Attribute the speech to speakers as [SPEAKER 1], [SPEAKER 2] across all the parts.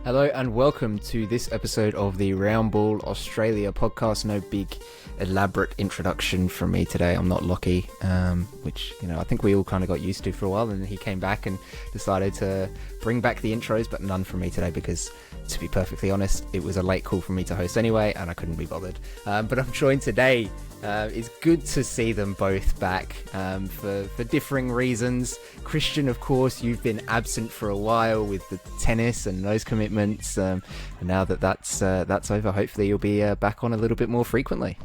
[SPEAKER 1] Hello and welcome to this episode of the Round Ball Australia podcast. No big elaborate introduction from me today. I'm not Lockie, which, I think we all kind of got used to for a while, and he came back and decided to bring back the intros, but none from me today because, to be perfectly honest, it was a late call for me to host anyway and I couldn't be bothered. But I'm joined today. It's good to see them both back for differing reasons. Christian, of course, you've been absent for a while with the tennis and those commitments. And now that that's over, hopefully you'll be back on a little bit more frequently.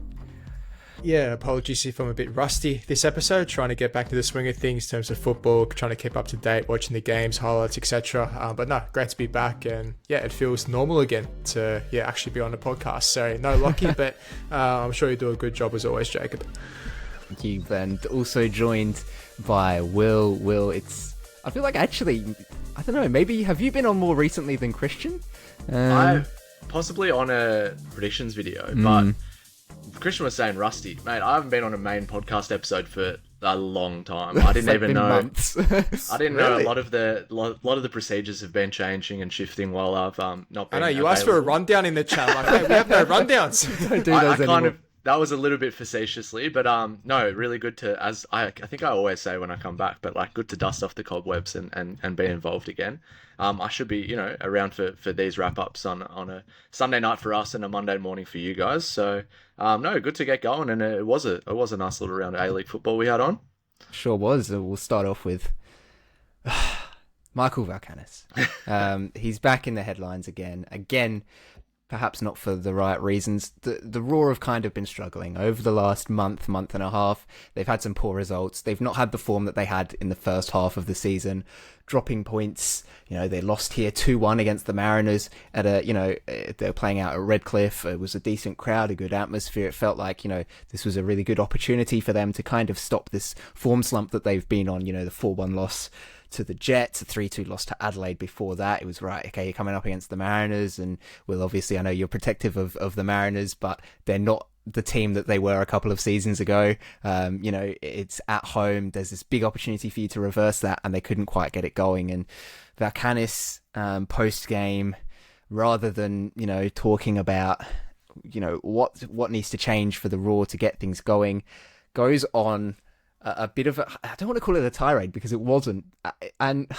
[SPEAKER 2] Yeah, apologies if I'm a bit rusty this episode, trying to get back to the swing of things in terms of football, trying to keep up to date, watching the games, highlights, etc. But no, great to be back, and yeah, it feels normal again to actually be on the podcast. So no Lockie, but I'm sure you do a good job as always, Jacob.
[SPEAKER 1] Thank you, and also joined by Will. Will, I feel like actually, I don't know, maybe have you been on more recently than Christian?
[SPEAKER 3] I possibly on a predictions video, but Christian was saying rusty. Mate, I haven't been on a main podcast episode for a long time. I didn't even know.
[SPEAKER 1] Months.
[SPEAKER 3] I didn't know a lot of the procedures have been changing and shifting while I've not been.
[SPEAKER 2] I know you asked for a rundown in the chat. Like, hey, we have no rundowns.
[SPEAKER 1] Don't do those anymore.
[SPEAKER 3] That was a little bit facetiously, but no, really good to, as I think I always say when I come back, but like good to dust off the cobwebs and be involved again. I should be, around for these wrap-ups on a Sunday night for us and a Monday morning for you guys. So, no, good to get going, and it was a nice little round of A-League football we had on.
[SPEAKER 1] Sure was. We'll start off with Michael Valkanis. He's back in the headlines again. Perhaps not for the right reasons. The Raw have kind of been struggling over the last month and a half. They've had some poor results. They've not had the form that they had in the first half of the season, dropping points. They lost here 2-1 against the Mariners at they were playing out at Redcliffe. It was a decent crowd, a good atmosphere. It felt like, this was a really good opportunity for them to kind of stop this form slump that they've been on, the 4-1 loss to the Jets, a 3-2 loss to Adelaide before that. It was right, okay, you're coming up against the Mariners, and well, obviously I know you're protective of the Mariners, but they're not the team that they were a couple of seasons ago. It's at home. There's this big opportunity for you to reverse that, and they couldn't quite get it going. And Valkanis, post-game, rather than, talking about, what needs to change for the Raw to get things going, goes on a bit of I don't want to call it a tirade because it wasn't, and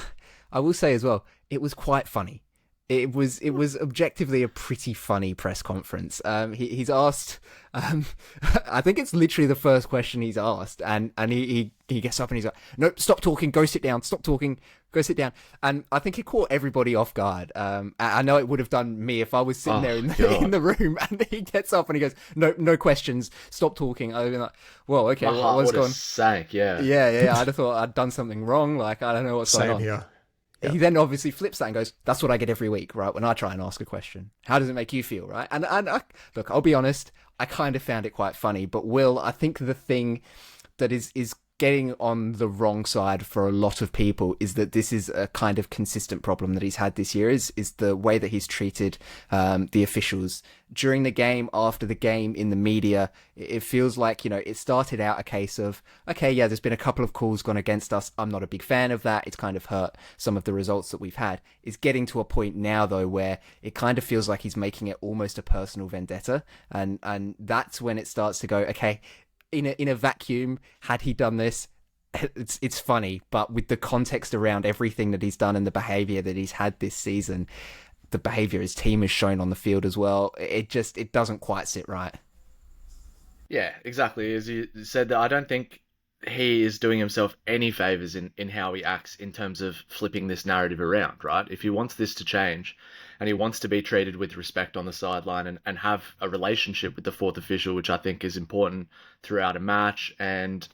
[SPEAKER 1] I will say as well, it was quite funny. It was objectively a pretty funny press conference. He's asked, I think it's literally the first question he's asked, and he gets up and he's like, "No, stop talking, go sit down. Stop talking, go sit down." And I think it caught everybody off guard. I know it would have done me if I was sitting there in the room, and he gets up and he goes, "No questions, stop talking." I'd be like, "Well, okay, what's going on?"
[SPEAKER 3] Sank, yeah.
[SPEAKER 1] Yeah. I'd have thought I'd done something wrong. Like, I don't know what's going on.
[SPEAKER 2] Here.
[SPEAKER 1] Yep. He then obviously flips that and goes, "That's what I get every week, right? When I try and ask a question. How does it make you feel, right?" And look, I'll be honest, I kind of found it quite funny. But Will, I think the thing that is getting on the wrong side for a lot of people is that this is a kind of consistent problem that he's had this year, is the way that he's treated the officials during the game, after the game, in the media. It feels like, it started out a case of, okay, yeah, there's been a couple of calls gone against us. I'm not a big fan of that. It's kind of hurt some of the results that we've had. It's getting to a point now, though, where it kind of feels like he's making it almost a personal vendetta. And that's when it starts to go, okay, in a vacuum, had he done this, it's funny, but with the context around everything that he's done and the behaviour that he's had this season, the behaviour his team has shown on the field as well, it doesn't quite sit right.
[SPEAKER 3] Yeah, exactly. As you said, I don't think he is doing himself any favours in how he acts in terms of flipping this narrative around, right? If he wants this to change and he wants to be treated with respect on the sideline and have a relationship with the fourth official, which I think is important throughout a match, and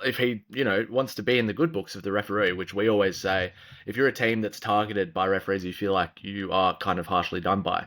[SPEAKER 3] if he, wants to be in the good books of the referee, which we always say, if you're a team that's targeted by referees you feel like you are kind of harshly done by,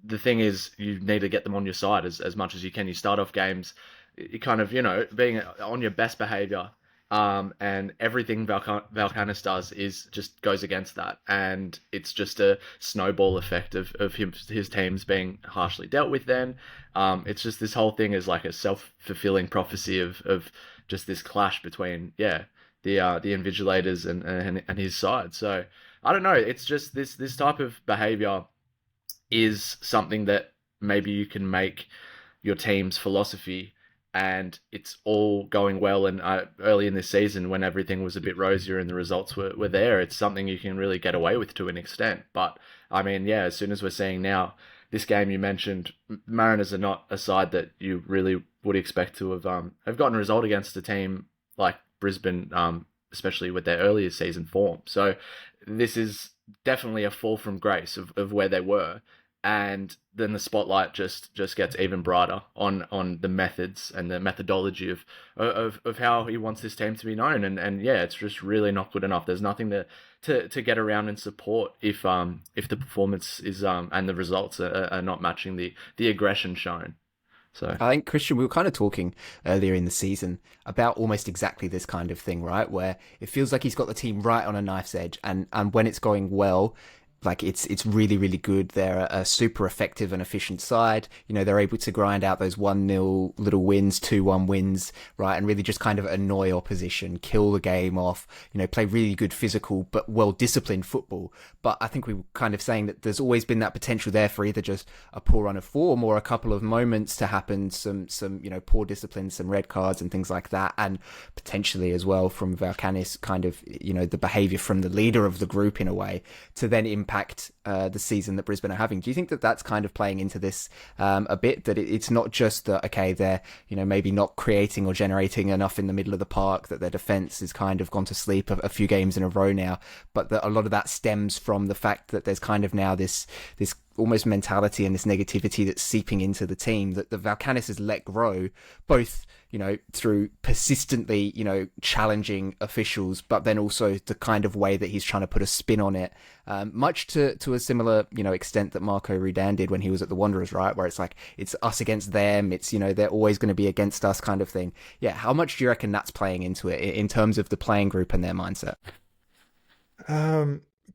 [SPEAKER 3] the thing is you need to get them on your side as much as you can. You start off games, you kind of, being on your best behaviour, and everything Valkanis does is just goes against that, and it's just a snowball effect of his teams being harshly dealt with. Then it's just this whole thing is like a self-fulfilling prophecy of just this clash between the invigilators and his side. So I don't know. It's just this type of behavior is something that maybe you can make your team's philosophy, and it's all going well. And early in this season, when everything was a bit rosier and the results were there, it's something you can really get away with to an extent. But I mean, yeah, as soon as we're seeing now, this game you mentioned, Mariners are not a side that you really would expect to have gotten a result against a team like Brisbane, especially with their earlier season form. So this is definitely a fall from grace of where they were. And then the spotlight just gets even brighter on the methods and the methodology of how he wants this team to be known. And yeah, it's just really not good enough. There's nothing to get around and support if the performance is and the results are not matching the aggression shown. So
[SPEAKER 1] I think, Christian, we were kind of talking earlier in the season about almost exactly this kind of thing, right? Where it feels like he's got the team right on a knife's edge, and when it's going well, like it's really, really good. They're a super effective and efficient side. You know, they're able to grind out those 1-0 little wins, 2-1 wins, right? And really just kind of annoy opposition, kill the game off, you know, play really good physical, but well-disciplined football. But I think we were kind of saying that there's always been that potential there for either just a poor run of form or a couple of moments to happen, some you know, poor discipline, some red cards and things like that. And potentially as well from Valkanis, kind of, you know, the behaviour from the leader of the group in a way to then impact the season that Brisbane are having. Do you think that that's kind of playing into this a bit, that it's not just that, okay, they're, you know, maybe not creating or generating enough in the middle of the park, that their defence has kind of gone to sleep a few games in a row now, but that a lot of that stems from the fact that there's kind of now this almost mentality and this negativity that's seeping into the team that the Valkanis has let grow, both, you know, through persistently, you know, challenging officials, but then also the kind of way that he's trying to put a spin on it, much to a similar, you know, extent that Marco Rudan did when he was at the Wanderers, right? Where it's like, it's us against them, it's, you know, they're always going to be against us kind of thing. Yeah, how much do you reckon that's playing into it in terms of the playing group and their mindset?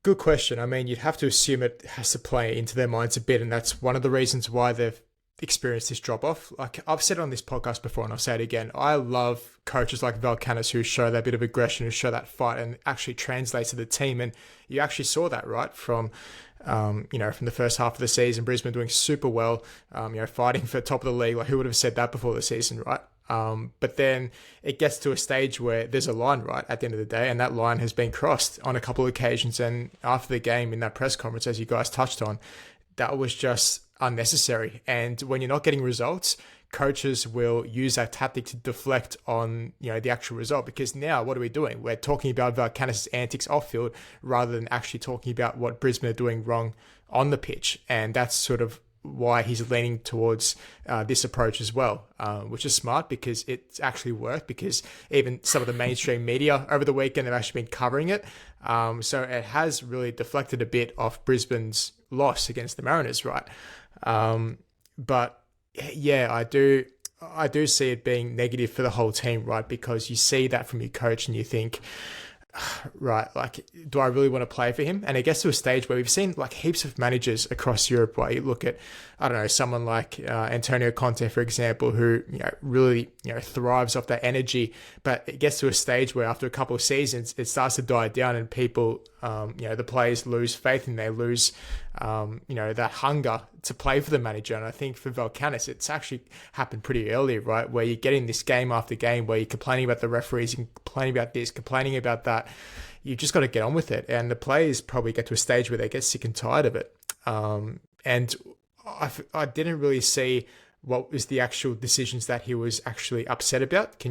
[SPEAKER 2] Good question. I mean, you'd have to assume it has to play into their minds a bit, and that's one of the reasons why they've experienced this drop off. Like I've said on this podcast before, and I'll say it again, I love coaches like Valkanis who show that bit of aggression, who show that fight, and actually translates to the team. And you actually saw that, right, from you know, from the first half of the season, Brisbane doing super well, you know, fighting for the top of the league. Like who would have said that before the season, right? But then it gets to a stage where there's a line, right, at the end of the day, and that line has been crossed on a couple of occasions. And after the game in that press conference, as you guys touched on, that was just unnecessary. And when you're not getting results, coaches will use that tactic to deflect on, you know, the actual result. Because now what are we doing? We're talking about Valkanis' antics off field rather than actually talking about what Brisbane are doing wrong on the pitch. And that's sort of why he's leaning towards this approach as well, which is smart because it's actually worked, because even some of the mainstream media over the weekend have actually been covering it. So it has really deflected a bit off Brisbane's loss against the Mariners, right? But yeah, I do see it being negative for the whole team, right? Because you see that from your coach and you think, right, like, do I really want to play for him? And it gets to a stage where we've seen like heaps of managers across Europe, where you look at, I don't know, someone like Antonio Conte, for example, who, you know, really, you know, thrives off that energy. But it gets to a stage where after a couple of seasons, it starts to die down, and people, you know, the players lose faith and they lose, you know, that hunger to play for the manager. And I think for Valkanis, it's actually happened pretty early, right? Where you're getting this game after game where you're complaining about the referees, you're complaining about this, complaining about that. You just got to get on with it. And the players probably get to a stage where they get sick and tired of it. And I didn't really see what was the actual decisions that he was actually upset about.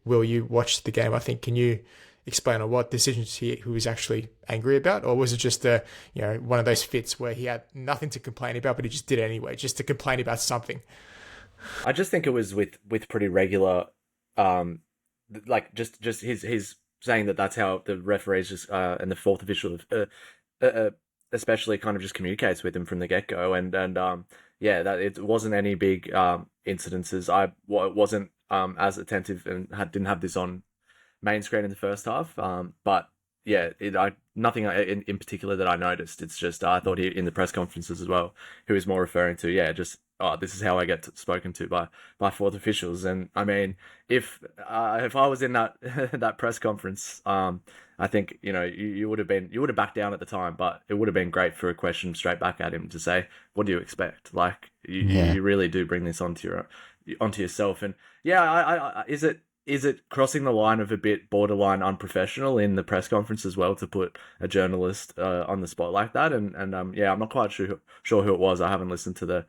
[SPEAKER 2] Will, you watched the game, I think, can you explain on what decisions he was actually angry about? Or was it just you know, one of those fits where he had nothing to complain about, but he just did it anyway, just to complain about something?
[SPEAKER 3] I just think it was with pretty regular, like just his saying that that's how the referees just and the fourth official especially kind of just communicates with him from the get-go. And yeah, that it wasn't any big incidences. I wasn't as attentive and didn't have this on main screen in the first half, but nothing in particular that I noticed. It's just I thought he in the press conferences as well, he was more referring to just this is how I get spoken to by fourth officials. And I mean, if I was in that that press conference, I think you would have backed down at the time, but it would have been great for a question straight back at him to say, what do you expect? Like you really do bring this onto yourself. And is it crossing the line of a bit borderline unprofessional in the press conference as well to put a journalist on the spot like that? And I'm not quite sure who it was. I haven't listened to the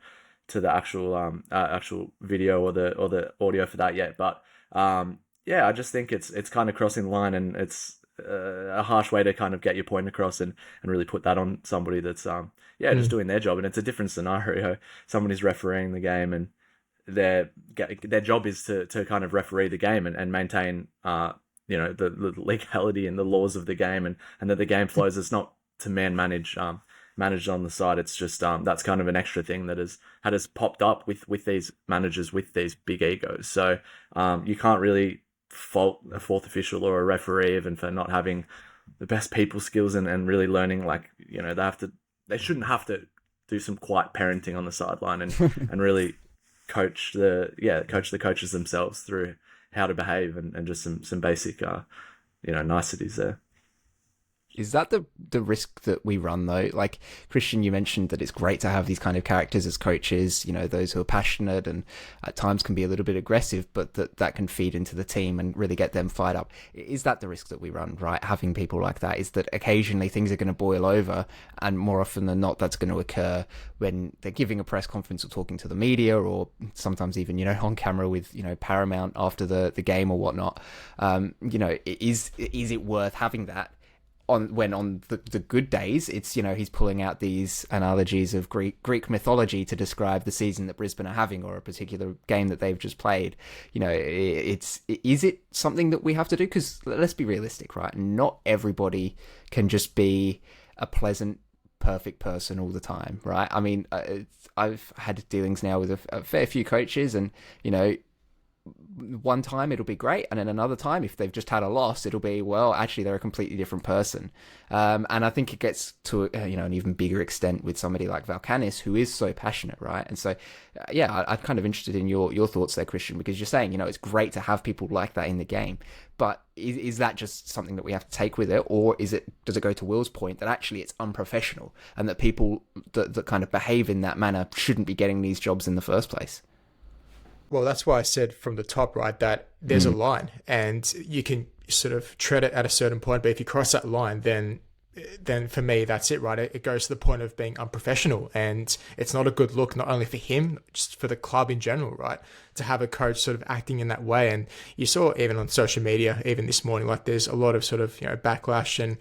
[SPEAKER 3] actual video or the audio for that yet. But I just think it's kind of crossing the line, and it's a harsh way to kind of get your point across and really put that on somebody that's just doing their job. And it's a different scenario. Somebody's refereeing the game, and their job is to kind of referee the game and maintain the legality and the laws of the game, and that the game flows. It's not to managed on the side. It's just that's kind of an extra thing that has popped up with these managers with these big egos. So you can't really fault a fourth official or a referee even for not having the best people skills and really learning, they shouldn't have to do some quiet parenting on the sideline and really coach the coaches themselves through how to behave and just some basic niceties there.
[SPEAKER 1] Is that the risk that we run, though? Like, Christian, you mentioned that it's great to have these kind of characters as coaches, those who are passionate and at times can be a little bit aggressive, but that can feed into the team and really get them fired up. Is that the risk that we run, right? Having people like that, is that occasionally things are going to boil over, and more often than not, that's going to occur when they're giving a press conference or talking to the media, or sometimes even, on camera with, Paramount after the game or whatnot. Is it worth having that? On the good days, it's he's pulling out these analogies of Greek mythology to describe the season that Brisbane are having or a particular game that they've just played. Is it something that we have to do? Because let's be realistic, right? Not everybody can just be a pleasant, perfect person all the time, right? I mean, I've had dealings now with a fair few coaches, and one time it'll be great, and then another time, if they've just had a loss, it'll be, well, actually they're a completely different person. And I think it gets to an even bigger extent with somebody like Valkanis, who is so passionate, right? And so I'm kind of interested in your thoughts there, Christian, because you're saying it's great to have people like that in the game, but is that just something that we have to take with it, or does it go to Will's point that actually it's unprofessional and that people that kind of behave in that manner shouldn't be getting these jobs in the first place?
[SPEAKER 2] Well, that's why I said from the top, right, that there's a line, and you can sort of tread it at a certain point. But if you cross that line, then for me, that's it, right? It goes to the point of being unprofessional, and it's not a good look, not only for him, just for the club in general, right? To have a coach sort of acting in that way. And you saw even on social media, even this morning, like there's a lot of sort of, backlash, and,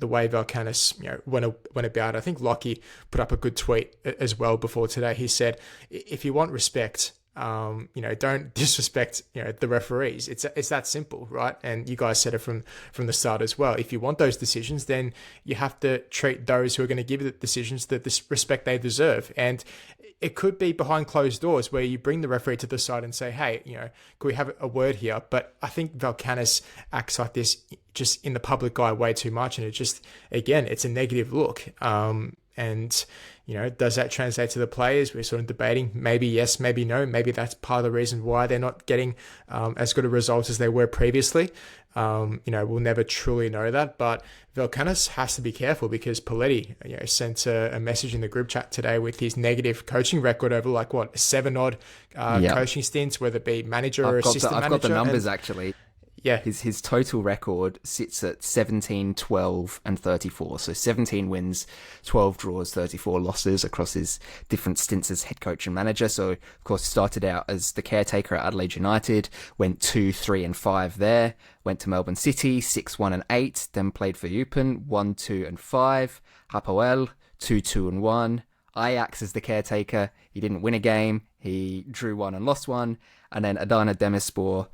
[SPEAKER 2] the way Valkanis, went about. I think Lockie put up a good tweet as well before today. He said, if you want respect, don't disrespect, the referees. It's that simple, right? And you guys said it from the start as well. If you want those decisions, then you have to treat those who are going to give you the decisions the respect they deserve. And it could be behind closed doors where you bring the referee to the side and say, hey, can we have a word here? But I think Valkanis acts like this just in the public eye way too much. And it just, again, it's a negative look. And, does that translate to the players? We're sort of debating. Maybe yes, maybe no. Maybe that's part of the reason why they're not getting as good a results as they were previously. We'll never truly know that. But Valkanis has to be careful, because Paletti, sent a message in the group chat today with his negative coaching record over 7 odd coaching stints, whether it be manager or assistant manager.
[SPEAKER 1] I've got the numbers actually.
[SPEAKER 2] Yeah.
[SPEAKER 1] His total record sits at 17, 12, and 34. So 17 wins, 12 draws, 34 losses across his different stints as head coach and manager. So, of course, started out as the caretaker at Adelaide United, went 2, 3, and 5 there, went to Melbourne City, 6, 1, and 8, then played for Eupen, 1, 2, and 5, Hapoel, 2, 2, and 1, Ajax as the caretaker. He didn't win a game. He drew 1 and lost 1. And then Adana Demirspor,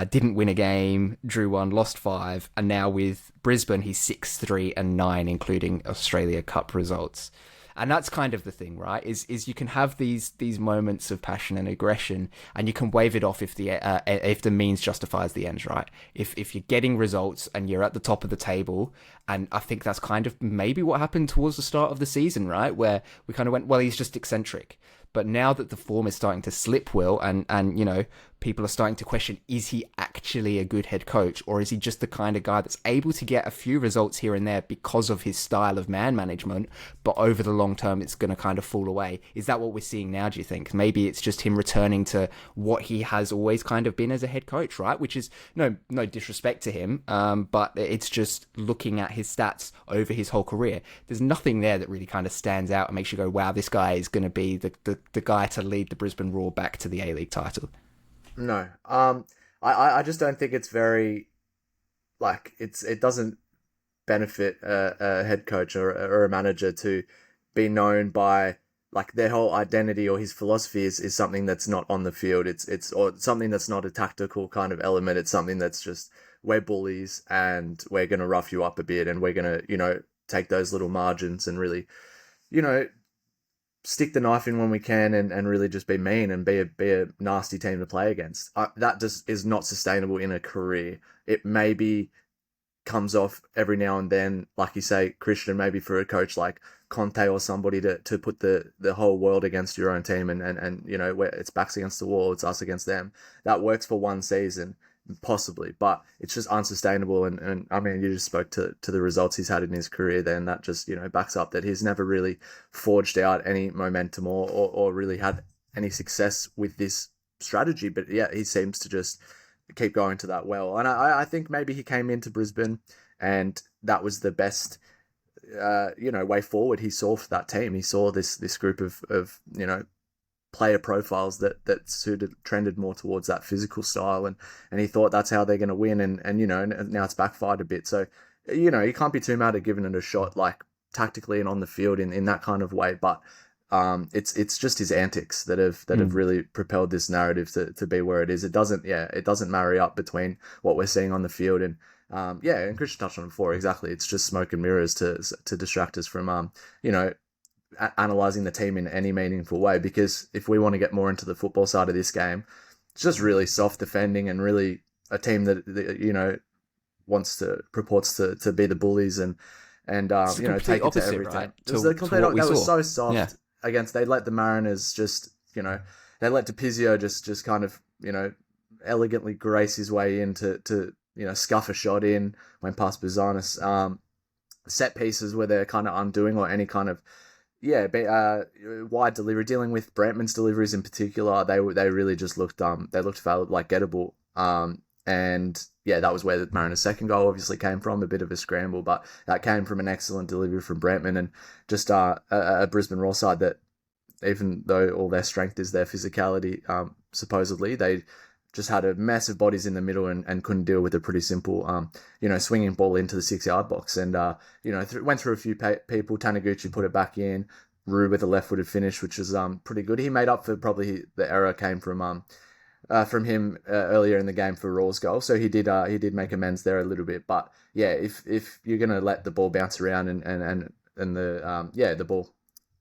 [SPEAKER 1] didn't win a game, drew 1, lost 5, and now with Brisbane, he's 6, 3, and 9, including Australia Cup results. And that's kind of the thing, right? Is you can have these moments of passion and aggression, and you can wave it off if the means justifies the ends, right? If you're getting results and you're at the top of the table, and I think that's kind of maybe what happened towards the start of the season, right? Where we kind of went, well, he's just eccentric. But now that the form is starting to slip, Will, and you know, people are starting to question, is he actually a good head coach, or is he just the kind of guy that's able to get a few results here and there because of his style of man management, but over the long term it's going to kind of fall away? Is that what we're seeing now, do you think? Maybe it's just him returning to what he has always kind of been as a head coach, right? Which is no disrespect to him, but it's just looking at his stats over his whole career. There's nothing there that really kind of stands out and makes you go, wow, this guy is going to be the guy to lead the Brisbane Roar back to the A-League title.
[SPEAKER 3] No. I just don't think it's very, like, it doesn't benefit a head coach or a manager to be known by, like, their whole identity or his philosophy is something that's not on the field. It's or something that's not a tactical kind of element. It's something that's just, we're bullies and we're going to rough you up a bit and we're going to, you know, take those little margins and really, you know, stick the knife in when we can and really just be mean and be a nasty team to play against. That just is not sustainable in a career. It maybe comes off every now and then, like you say, Christian, maybe for a coach like Conte or somebody to put the whole world against your own team and you know, where it's backs against the wall, it's us against them. That works for one season, possibly, but it's just unsustainable. And I mean, you just spoke to the results he's had in his career then. That just, you know, backs up that he's never really forged out any momentum or really had any success with this strategy. But yeah, he seems to just keep going to that well. And I think maybe he came into Brisbane and that was the best you know, way forward he saw for that team. He saw this group of you know, player profiles that trended more towards that physical style, and he thought that's how they're going to win, and you know, now it's backfired a bit. So, you know, you can't be too mad at giving it a shot, like tactically and on the field in that kind of way. But it's just his antics that have really propelled this narrative to be where it is. It doesn't marry up between what we're seeing on the field and and Christian touched on it before, exactly. It's just smoke and mirrors to distract us from you know, analysing the team in any meaningful way, because if we want to get more into the football side of this game, it's just really soft defending and really a team that you know, purports to be the bullies and you know, take it to every team. It was the complete opposite. That was so soft against. They let the Mariners just, you know, they let DePizio just kind of, you know, elegantly grace his way in to you know, scuff a shot in, went past Bizanis. Set pieces where they're kind of undoing, or any kind of wide delivery, dealing with Brantman's deliveries in particular, they really just looked valid, like gettable. And yeah, that was where the Mariners' second goal obviously came from, a bit of a scramble, but that came from an excellent delivery from Brantman, and just a Brisbane Roar side that, even though all their strength is their physicality, supposedly, they just had a massive bodies in the middle and couldn't deal with a pretty simple, you know, swinging ball into the 6-yard box. And, you know, went through a few people. Taniguchi put it back in. Rue with a left-footed finish, which was pretty good. He made up for probably the error came from him earlier in the game for Roar's goal. So he did make amends there a little bit. But yeah, if you're gonna let the ball bounce around and the ball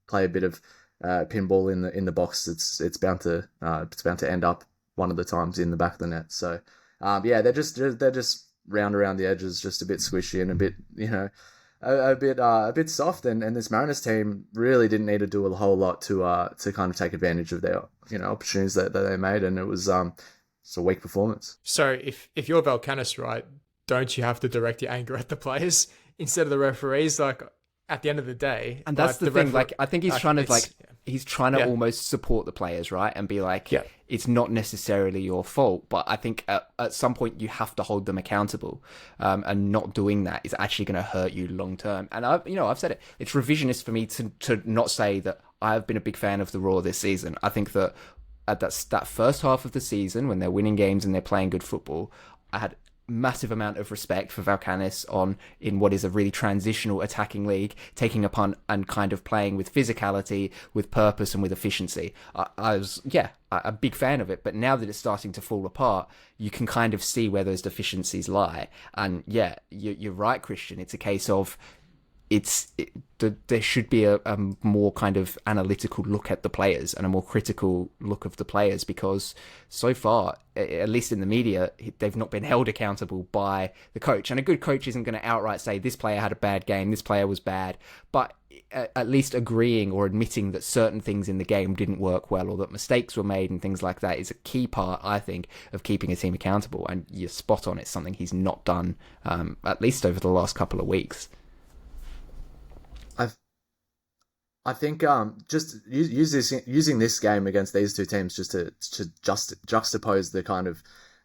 [SPEAKER 3] play a bit of pinball in the box, it's bound to end up one of the times in the back of the net. So they're just round around the edges, just a bit squishy and a bit, you know, a bit soft. And this Mariners team really didn't need to do a whole lot to kind of take advantage of their, you know, opportunities that they made. And it was it's a weak performance.
[SPEAKER 2] So if you're Valkanis, right, don't you have to direct your anger at the players instead of the referees? Like, at the end of the day,
[SPEAKER 1] and that's the thing. Like, I think he's trying to almost support the players, right, and be like, it's not necessarily your fault, but I think at some point you have to hold them accountable, and not doing that is actually going to hurt you long term. And I've said it. It's revisionist for me to not say that I've been a big fan of the Roar this season. I think that at that first half of the season, when they're winning games and they're playing good football, I had massive amount of respect for Valkanis in what is a really transitional attacking league, taking a punt and kind of playing with physicality, with purpose and with efficiency. I was a big fan of it, but now that it's starting to fall apart, you can kind of see where those deficiencies lie. And yeah, you're right, Christian. It's a case of there should be a more kind of analytical look at the players and a more critical look of the players, because so far, at least in the media, they've not been held accountable by the coach. And a good coach isn't going to outright say this player had a bad game, this player was bad, but at least agreeing or admitting that certain things in the game didn't work well, or that mistakes were made and things like that, is a key part, I think, of keeping a team accountable. And you're spot on, it's something he's not done, at least over the last couple of weeks.
[SPEAKER 3] I think just using this game against these two teams just to juxtapose the kind of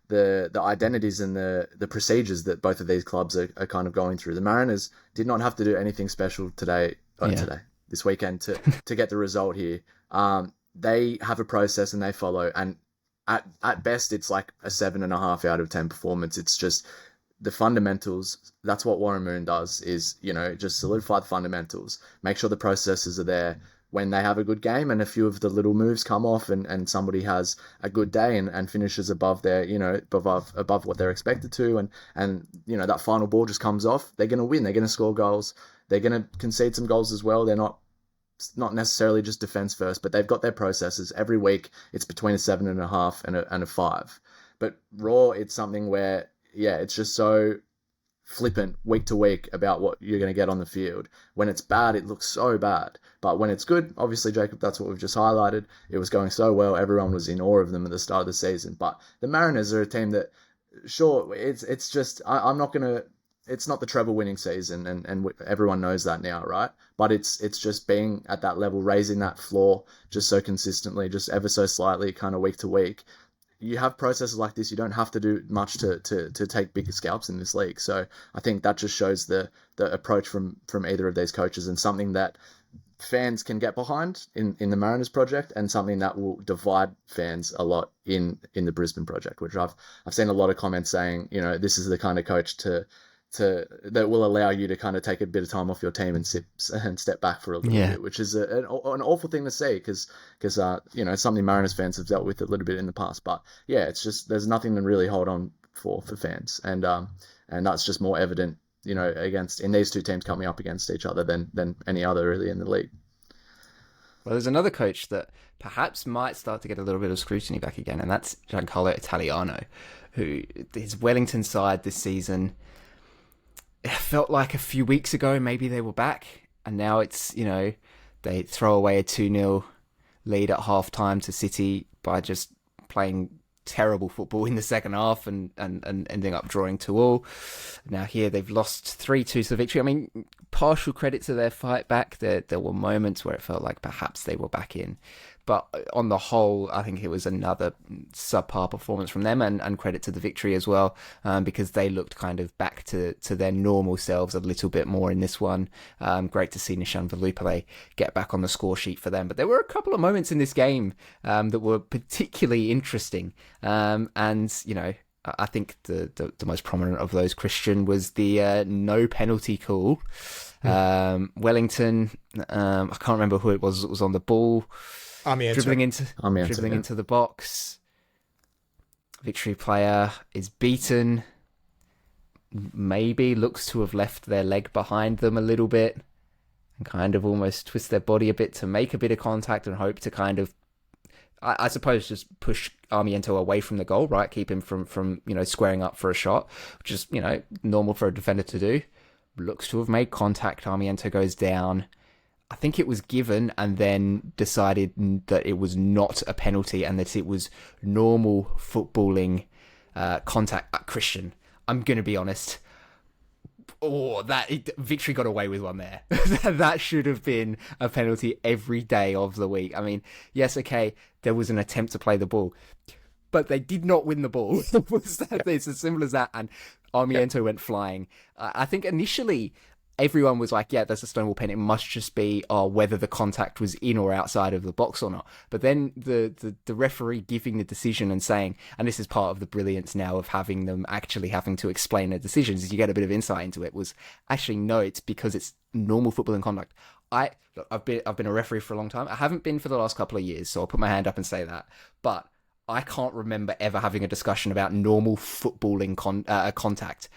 [SPEAKER 3] the identities and the procedures that both of these clubs are kind of going through. The Mariners did not have to do anything special this weekend to get the result here. They have a process and they follow, and at best it's like a 7.5 out of 10 performance. It's just the fundamentals. That's what Warren Moon does, is, just solidify the fundamentals, make sure the processes are there when they have a good game, and a few of the little moves come off and somebody has a good day and finishes above their, above what they're expected to. And that final ball just comes off. They're going to win. They're going to score goals. They're going to concede some goals as well. They're not necessarily just defense first, but they've got their processes. Every week it's between a 7.5 and a 5. But Raw, it's something where, it's just so flippant week to week about what you're going to get on the field. When it's bad, it looks so bad. But when it's good, obviously, Jacob, that's what we've just highlighted. It was going so well. Everyone was in awe of them at the start of the season. But the Mariners are a team that, sure, it's just, I'm not going to, it's not the treble winning season, and everyone knows that now, right? But it's just being at that level, raising that floor just so consistently, just ever so slightly, kind of week to week. You have processes like this, you don't have to do much to take bigger scalps in this league. So I think that just shows the approach from either of these coaches, and something that fans can get behind in the Mariners project, and something that will divide fans a lot in the Brisbane project, which I've seen a lot of comments saying, this is the kind of coach that will allow you to kind of take a bit of time off your team and step back for a little bit, which is an awful thing to see, because it's something Mariners fans have dealt with a little bit in the past. But it's just, there's nothing to really hold on for fans, and that's just more evident, in these two teams coming up against each other than any other really in the league.
[SPEAKER 1] Well, there's another coach that perhaps might start to get a little bit of scrutiny back again, and that's Giancarlo Italiano, who his Wellington side this season, it felt like a few weeks ago maybe they were back, and now it's, they throw away a 2-0 lead at half-time to City by just playing terrible football in the second half and ending up drawing 2-2. Now here they've lost 3-2 to the Victory. I mean, partial credit to their fight back. There were moments where it felt like perhaps they were back in. But on the whole, I think it was another subpar performance from them, and credit to the Victory as well, because they looked kind of back to their normal selves a little bit more in this one. Great to see Nishan Velupillay get back on the score sheet for them. But there were a couple of moments in this game that were particularly interesting. I think the most prominent of those, Christian, was the no penalty call. Wellington, I can't remember who it was that was on the ball. Dribbling into the box. Victory player is beaten. Maybe looks to have left their leg behind them a little bit, and kind of almost twist their body a bit to make a bit of contact and hope to kind of, I suppose, just push Armiento away from the goal, right? Keep him from squaring up for a shot, which is, normal for a defender to do. Looks to have made contact. Armiento goes down. I think it was given and then decided that it was not a penalty and that it was normal footballing contact. Christian, I'm going to be honest. Victory got away with one there. That should have been a penalty every day of the week. I mean, yes, okay, there was an attempt to play the ball, but they did not win the ball. It's as simple as that. And Armiento went flying. I think initially everyone was like, yeah, that's a Stonewall pen. It must just be whether the contact was in or outside of the box or not. But then the referee giving the decision and saying, and this is part of the brilliance now of having them actually having to explain their decisions, is you get a bit of insight into it, was actually, no, it's because it's normal footballing conduct. I've been a referee for a long time. I haven't been for the last couple of years, so I'll put my hand up and say that. But I can't remember ever having a discussion about normal footballing contact.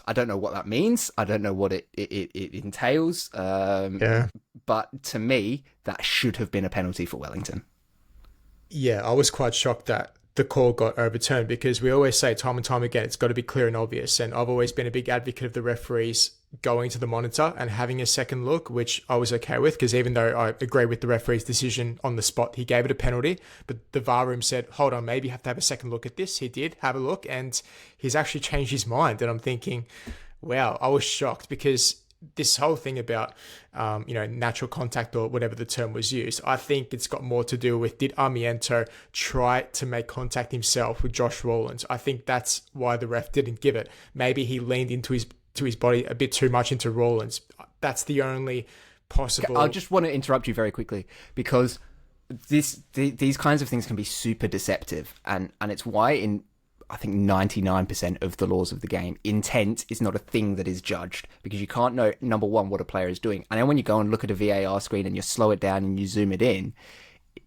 [SPEAKER 1] I don't know what that means. I don't know what it entails. But to me, that should have been a penalty for Wellington.
[SPEAKER 2] Yeah, I was quite shocked that the call got overturned, because we always say time and time again, it's got to be clear and obvious. And I've always been a big advocate of the referees going to the monitor and having a second look, which I was okay with, because even though I agree with the referee's decision on the spot, he gave it a penalty, but the VAR room said, hold on, maybe you have to have a second look at this. He did have a look, and he's actually changed his mind. And I'm thinking, wow, I was shocked, because this whole thing about, natural contact, or whatever the term was used, I think it's got more to do with, did Armiento try to make contact himself with Josh Rawlins? I think that's why the ref didn't give it. Maybe he leaned into his body a bit too much into Rawlins. That's the only possible...
[SPEAKER 1] I just want to interrupt you very quickly, because these kinds of things can be super deceptive, and it's why in, I think, 99% of the laws of the game, intent is not a thing that is judged, because you can't know, number one, what a player is doing. And then when you go and look at a VAR screen and you slow it down and you zoom it in,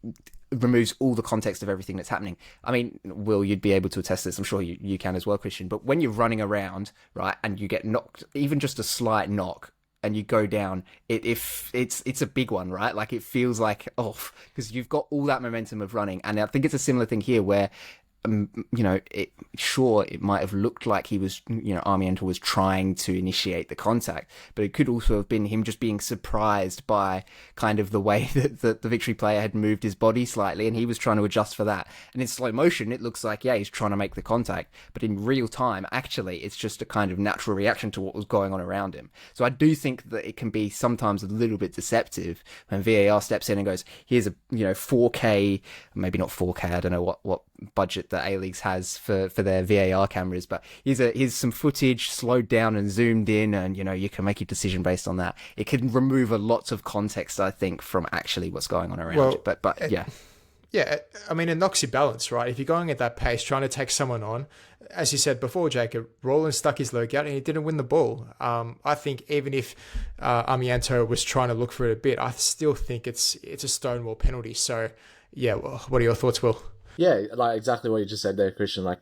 [SPEAKER 1] it removes all the context of everything that's happening. I mean, Will, you'd be able to attest to this. I'm sure you can as well, Christian. But when you're running around, right, and you get knocked, even just a slight knock, and you go down, it's a big one, right? Like, it feels like off, because you've got all that momentum of running. And I think it's a similar thing here where, it might have looked like he was, Armiento was trying to initiate the contact, but it could also have been him just being surprised by kind of the way that the victory player had moved his body slightly, and he was trying to adjust for that. And in slow motion, it looks like, yeah, he's trying to make the contact, but in real time, actually, it's just a kind of natural reaction to what was going on around him. So I do think that it can be sometimes a little bit deceptive when VAR steps in and goes, here's a 4K, maybe not 4K, I don't know what budget that A-Leagues has for their VAR cameras, but here's some footage slowed down and zoomed in, and you can make your decision based on that. It can remove a lot of context, I think, from actually what's going on around you. But yeah.
[SPEAKER 2] Yeah, I mean, it knocks your balance, right? If you're going at that pace, trying to take someone on, as you said before, Jacob, Roland stuck his leg out and he didn't win the ball. I think even if Armiento was trying to look for it a bit, I still think it's a stonewall penalty. So, yeah, well, what are your thoughts, Will?
[SPEAKER 3] Yeah, like exactly what you just said there, Christian. Like,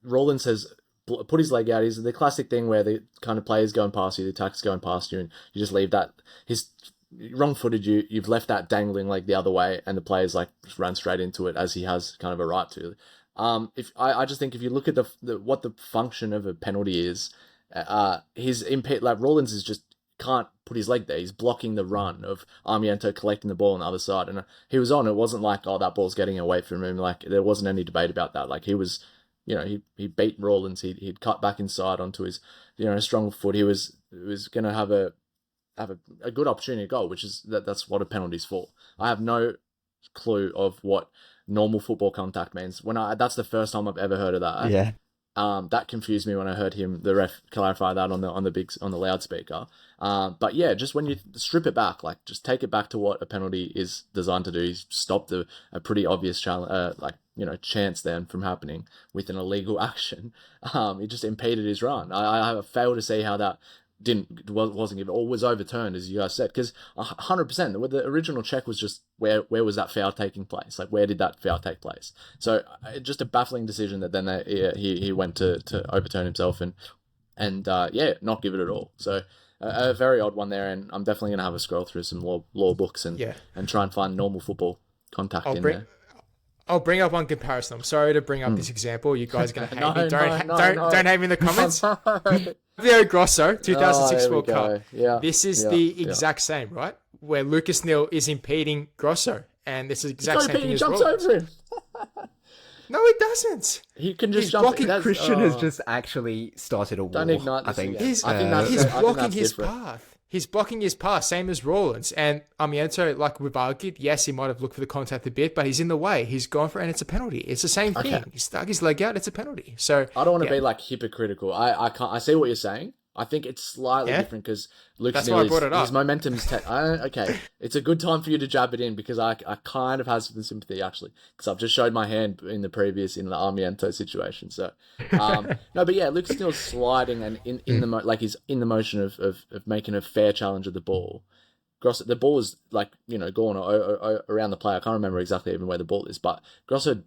[SPEAKER 3] Roland says, put his leg out. Is the classic thing where the kind of player's going past you, the attacker's going past you, and you just leave that. His wrong-footed, you've left that dangling like the other way, and the player's like just ran straight into it, as he has kind of a right to. I just think if you look at what the function of a penalty is, Rollins is just can't put his leg there. He's blocking the run of Armiento collecting the ball on the other side, and he was on. It wasn't like, oh, that ball's getting away from him. Like, there wasn't any debate about that. Like, he was, he beat Rollins. He'd cut back inside onto his, strong foot. He was going to have a good opportunity to goal, which is that's what a penalty's for. I have no clue of what normal football contact means. That's the first time I've ever heard of that.
[SPEAKER 1] Yeah.
[SPEAKER 3] That confused me when I heard the ref clarify that on the loudspeaker. But yeah, just when you strip it back, like, just take it back to what a penalty is designed to do. He's stopped a pretty obvious chance then from happening with an illegal action. It just impeded his run. I fail to see how that wasn't given or was overturned, as you guys said, because 100% the original check was just where was that foul taking place, like, where did that foul take place? So just a baffling decision that then he went to overturn himself and not give it at all. So a very odd one there, and I'm definitely going to have a scroll through some law books and try and find normal football contact there.
[SPEAKER 2] I'll bring up one comparison. I'm sorry to bring up this example. You guys are going to hate me. Don't hate me in the comments. Fabio Grosso, 2006 World Cup.
[SPEAKER 3] Yeah,
[SPEAKER 2] this is the exact same, right? Where Lucas Neal is impeding Grosso, and this is the exact same thing as Rollins.
[SPEAKER 3] He jumps over him.
[SPEAKER 2] No, he doesn't.
[SPEAKER 3] He can just
[SPEAKER 1] he's
[SPEAKER 3] jump.
[SPEAKER 1] Blocking Christian has just actually started a war.
[SPEAKER 3] Don't ignite this.
[SPEAKER 1] I think
[SPEAKER 2] he's blocking his path. He's blocking his path, same as Rollins. And Armiento, like we've argued, yes, he might have looked for the contact a bit, but he's in the way. He's gone for it, and it's a penalty. It's the same thing. He stuck his leg out, it's a penalty. So
[SPEAKER 3] I don't want to be like hypocritical. I see what you're saying. I think it's slightly different because Lucas Neal, his momentum's... okay, it's a good time for you to jab it in because I kind of have some sympathy, actually, because I've just showed my hand in the Armiento situation. So, no, but yeah, Lucas Neal's sliding and he's in the motion of making a fair challenge of the ball. Grosso, the ball is going around the player. I can't remember exactly even where the ball is, but Grosso,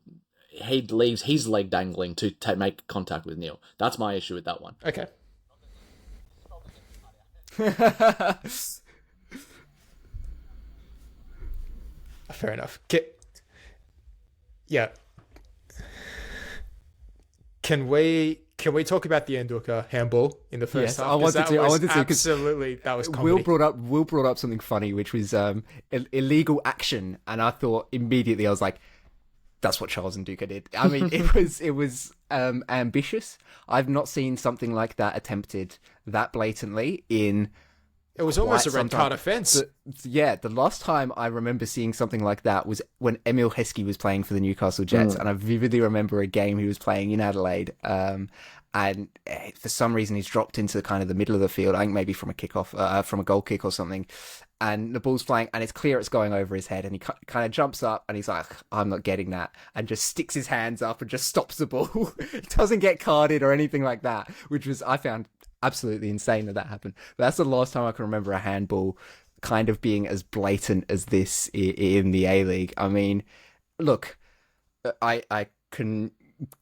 [SPEAKER 3] he leaves his leg dangling to make contact with Neal. That's my issue with that one.
[SPEAKER 2] Okay. Fair enough. Yeah. Can we talk about the Enduka handball in the first half?
[SPEAKER 1] I wanted to.
[SPEAKER 2] Absolutely, that was comedy.
[SPEAKER 1] Will brought up something funny, which was illegal action, and I thought immediately, I was like, that's what Charles Nduka did. I mean, it was ambitious. I've not seen something like that attempted that blatantly in.
[SPEAKER 2] It was almost a red card offence.
[SPEAKER 1] The last time I remember seeing something like that was when Emil Heskey was playing for the Newcastle Jets, and I vividly remember a game he was playing in Adelaide, and for some reason he's dropped into kind of the middle of the field, I think maybe from a kickoff, from a goal kick or something, and the ball's flying, and it's clear it's going over his head, and he kind of jumps up, and he's like, I'm not getting that, and just sticks his hands up and just stops the ball. He doesn't get carded or anything like that, which was, I found absolutely insane that happened. But that's the last time I can remember a handball kind of being as blatant as this in the A-League. I mean, look, I can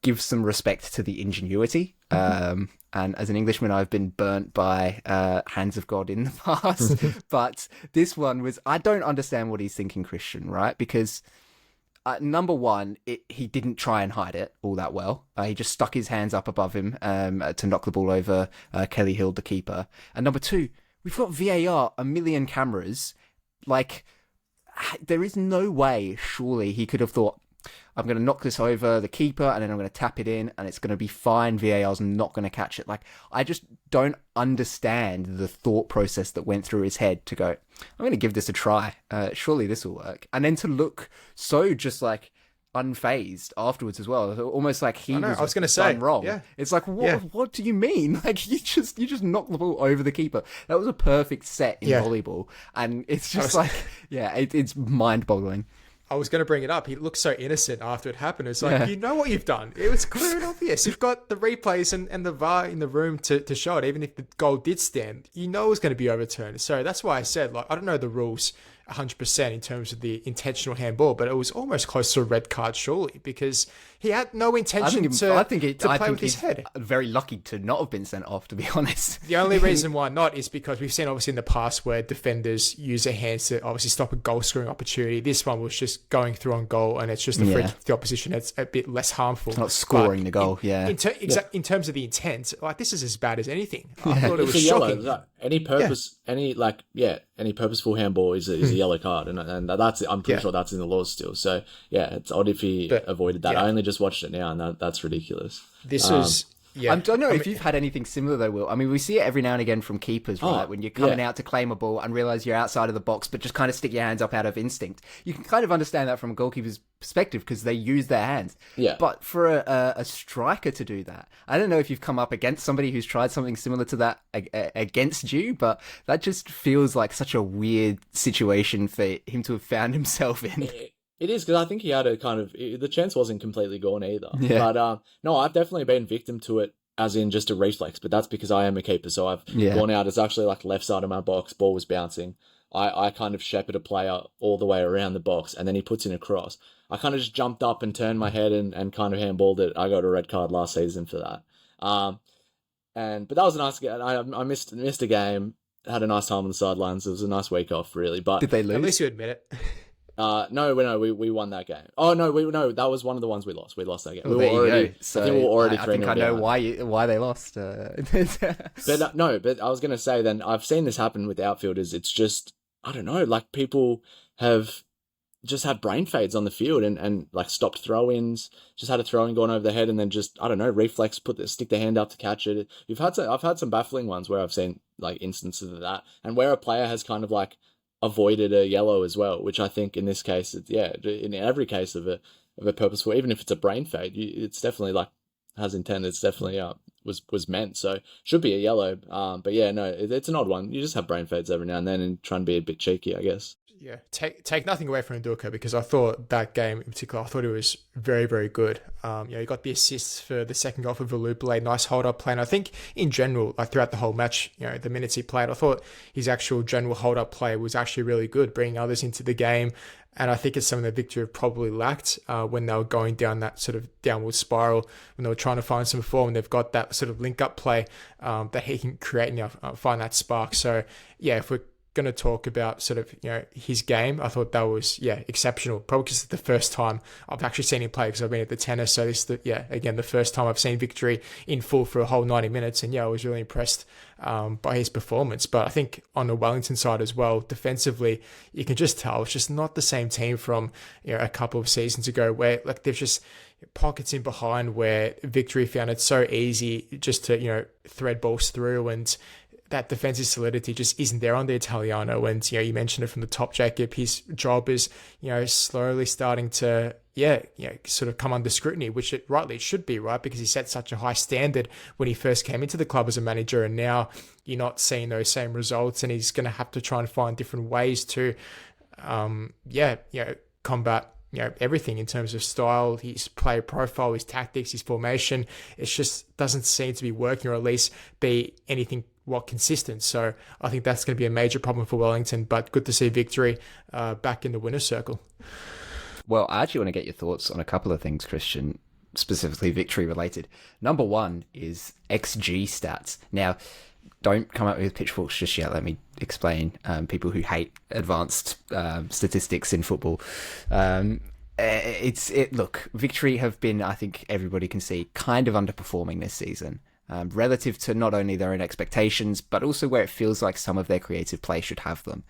[SPEAKER 1] give some respect to the ingenuity. And as an Englishman, I've been burnt by hands of God in the past. But this one was, I don't understand what he's thinking, Christian, right? Because number one, he didn't try and hide it all that well. He just stuck his hands up above him to knock the ball over Kelly Hill, the keeper. And number two, we've got VAR, a million cameras. Like, there is no way, surely, he could have thought, I'm going to knock this over the keeper and then I'm going to tap it in and it's going to be fine. VAR's not going to catch it. Like, I just don't understand the thought process that went through his head to go, I'm going to give this a try. Surely this will work. And then to look so just like unfazed afterwards as well. Almost like he was going to say done wrong. Yeah. It's like, what do you mean? Like, you just knocked the ball over the keeper. That was a perfect set in volleyball. And it's just it's mind boggling.
[SPEAKER 2] I was going to bring it up. He looked so innocent after it happened. It's like, you know what you've done. It was clear and obvious. You've got the replays and the VAR in the room to show it. Even if the goal did stand, you know it's going to be overturned. So that's why I said, like, I don't know the rules 100% in terms of the intentional handball, but it was almost close to a red card, surely, because he had no intention to play with his head.
[SPEAKER 1] Very lucky to not have been sent off, to be honest.
[SPEAKER 2] The only reason why not is because we've seen obviously in the past where defenders use their hands to obviously stop a goal scoring opportunity. This one was just going through on goal, and it's just a free kick to the opposition. It's a bit less harmful.
[SPEAKER 1] It's not scoring the goal,
[SPEAKER 2] in terms of the intent, like, this is as bad as anything. I thought it was shocking.
[SPEAKER 3] Yellow. Any purposeful handball is a yellow card, and that's, I'm pretty sure that's in the laws still. So it's odd if he avoided that. I only just watched it now, and that's ridiculous.
[SPEAKER 2] This is.
[SPEAKER 1] Yeah. I don't know if you've had anything similar though, Will. I mean, we see it every now and again from keepers, right? When you're coming out to claim a ball and realise you're outside of the box, but just kind of stick your hands up out of instinct. You can kind of understand that from a goalkeeper's perspective because they use their hands.
[SPEAKER 3] Yeah.
[SPEAKER 1] But for a striker to do that, I don't know if you've come up against somebody who's tried something similar to that against you, but that just feels like such a weird situation for him to have found himself in.
[SPEAKER 3] It is, because I think he had the chance wasn't completely gone either. Yeah. But no, I've definitely been victim to it, as in just a reflex, but that's because I am a keeper. So I've gone out, it's actually like left side of my box, ball was bouncing. I kind of shepherd a player all the way around the box, and then he puts in a cross. I kind of just jumped up and turned my head and kind of handballed it. I got a red card last season for that. But that was a nice game. I missed a game, had a nice time on the sidelines. It was a nice week off, really. But
[SPEAKER 1] did they lose?
[SPEAKER 2] At least you admit it.
[SPEAKER 3] No, we won that game. Oh no, that was one of the ones we lost. We lost that game.
[SPEAKER 1] Well, there you go. So
[SPEAKER 3] I think we were already.
[SPEAKER 1] I think I know why they lost.
[SPEAKER 3] But no, but I was gonna say then I've seen this happen with outfielders. It's just, I don't know, like, people have just had brain fades on the field and like stopped throw-ins, just had a throw-in going over the head, and then just, I don't know, reflex, stick their hand up to catch it. I've had some baffling ones where I've seen like instances of that, and where a player has kind of like avoided a yellow as well, which I think in this case, in every case of a purposeful, even if it's a brain fade, it's definitely like has intent. It's definitely was meant, so should be a yellow. But yeah, no, it's an odd one. You just have brain fades every now and then and try and be a bit cheeky, I guess.
[SPEAKER 2] Yeah, take nothing away from Nduka, because I thought that game in particular, I thought it was very, very good. He got the assists for the second goal for Valupale, nice hold-up play. And I think in general, like throughout the whole match, the minutes he played, I thought his actual general hold-up play was actually really good, bringing others into the game. And I think it's something that Victory have probably lacked when they were going down that sort of downward spiral, when they were trying to find some form. And they've got that sort of link-up play that he can create now, find that spark. So, yeah, if we're going to talk about sort of his game, I thought that was exceptional, probably because it's the first time I've actually seen him play, because I've been at the tennis, so this is again the first time I've seen Victory in full for a whole 90 minutes, and I was really impressed by his performance. But I think on the Wellington side as well, defensively, you can just tell it's just not the same team from a couple of seasons ago, where like there's just pockets in behind where Victory found it so easy just to thread balls through, and that defensive solidity just isn't there on the Italiano. And, you mentioned it from the top, Jacob, his job is, slowly starting to, sort of come under scrutiny, which it should be, right? Because he set such a high standard when he first came into the club as a manager, and now you're not seeing those same results, and he's going to have to try and find different ways to, combat everything in terms of style, his player profile, his tactics, his formation. It just doesn't seem to be working, or at least be anything consistent. So I think that's going to be a major problem for Wellington, but good to see Victory back in the winner's circle.
[SPEAKER 1] Well, I actually want to get your thoughts on a couple of things, Christian, specifically Victory related. Number one is XG stats. Now, don't come up with pitchforks just yet. Let me explain. People who hate advanced statistics in football. Look, Victory have been, I think everybody can see, kind of underperforming this season. Relative to not only their own expectations, but also where it feels like some of their creative play should have them.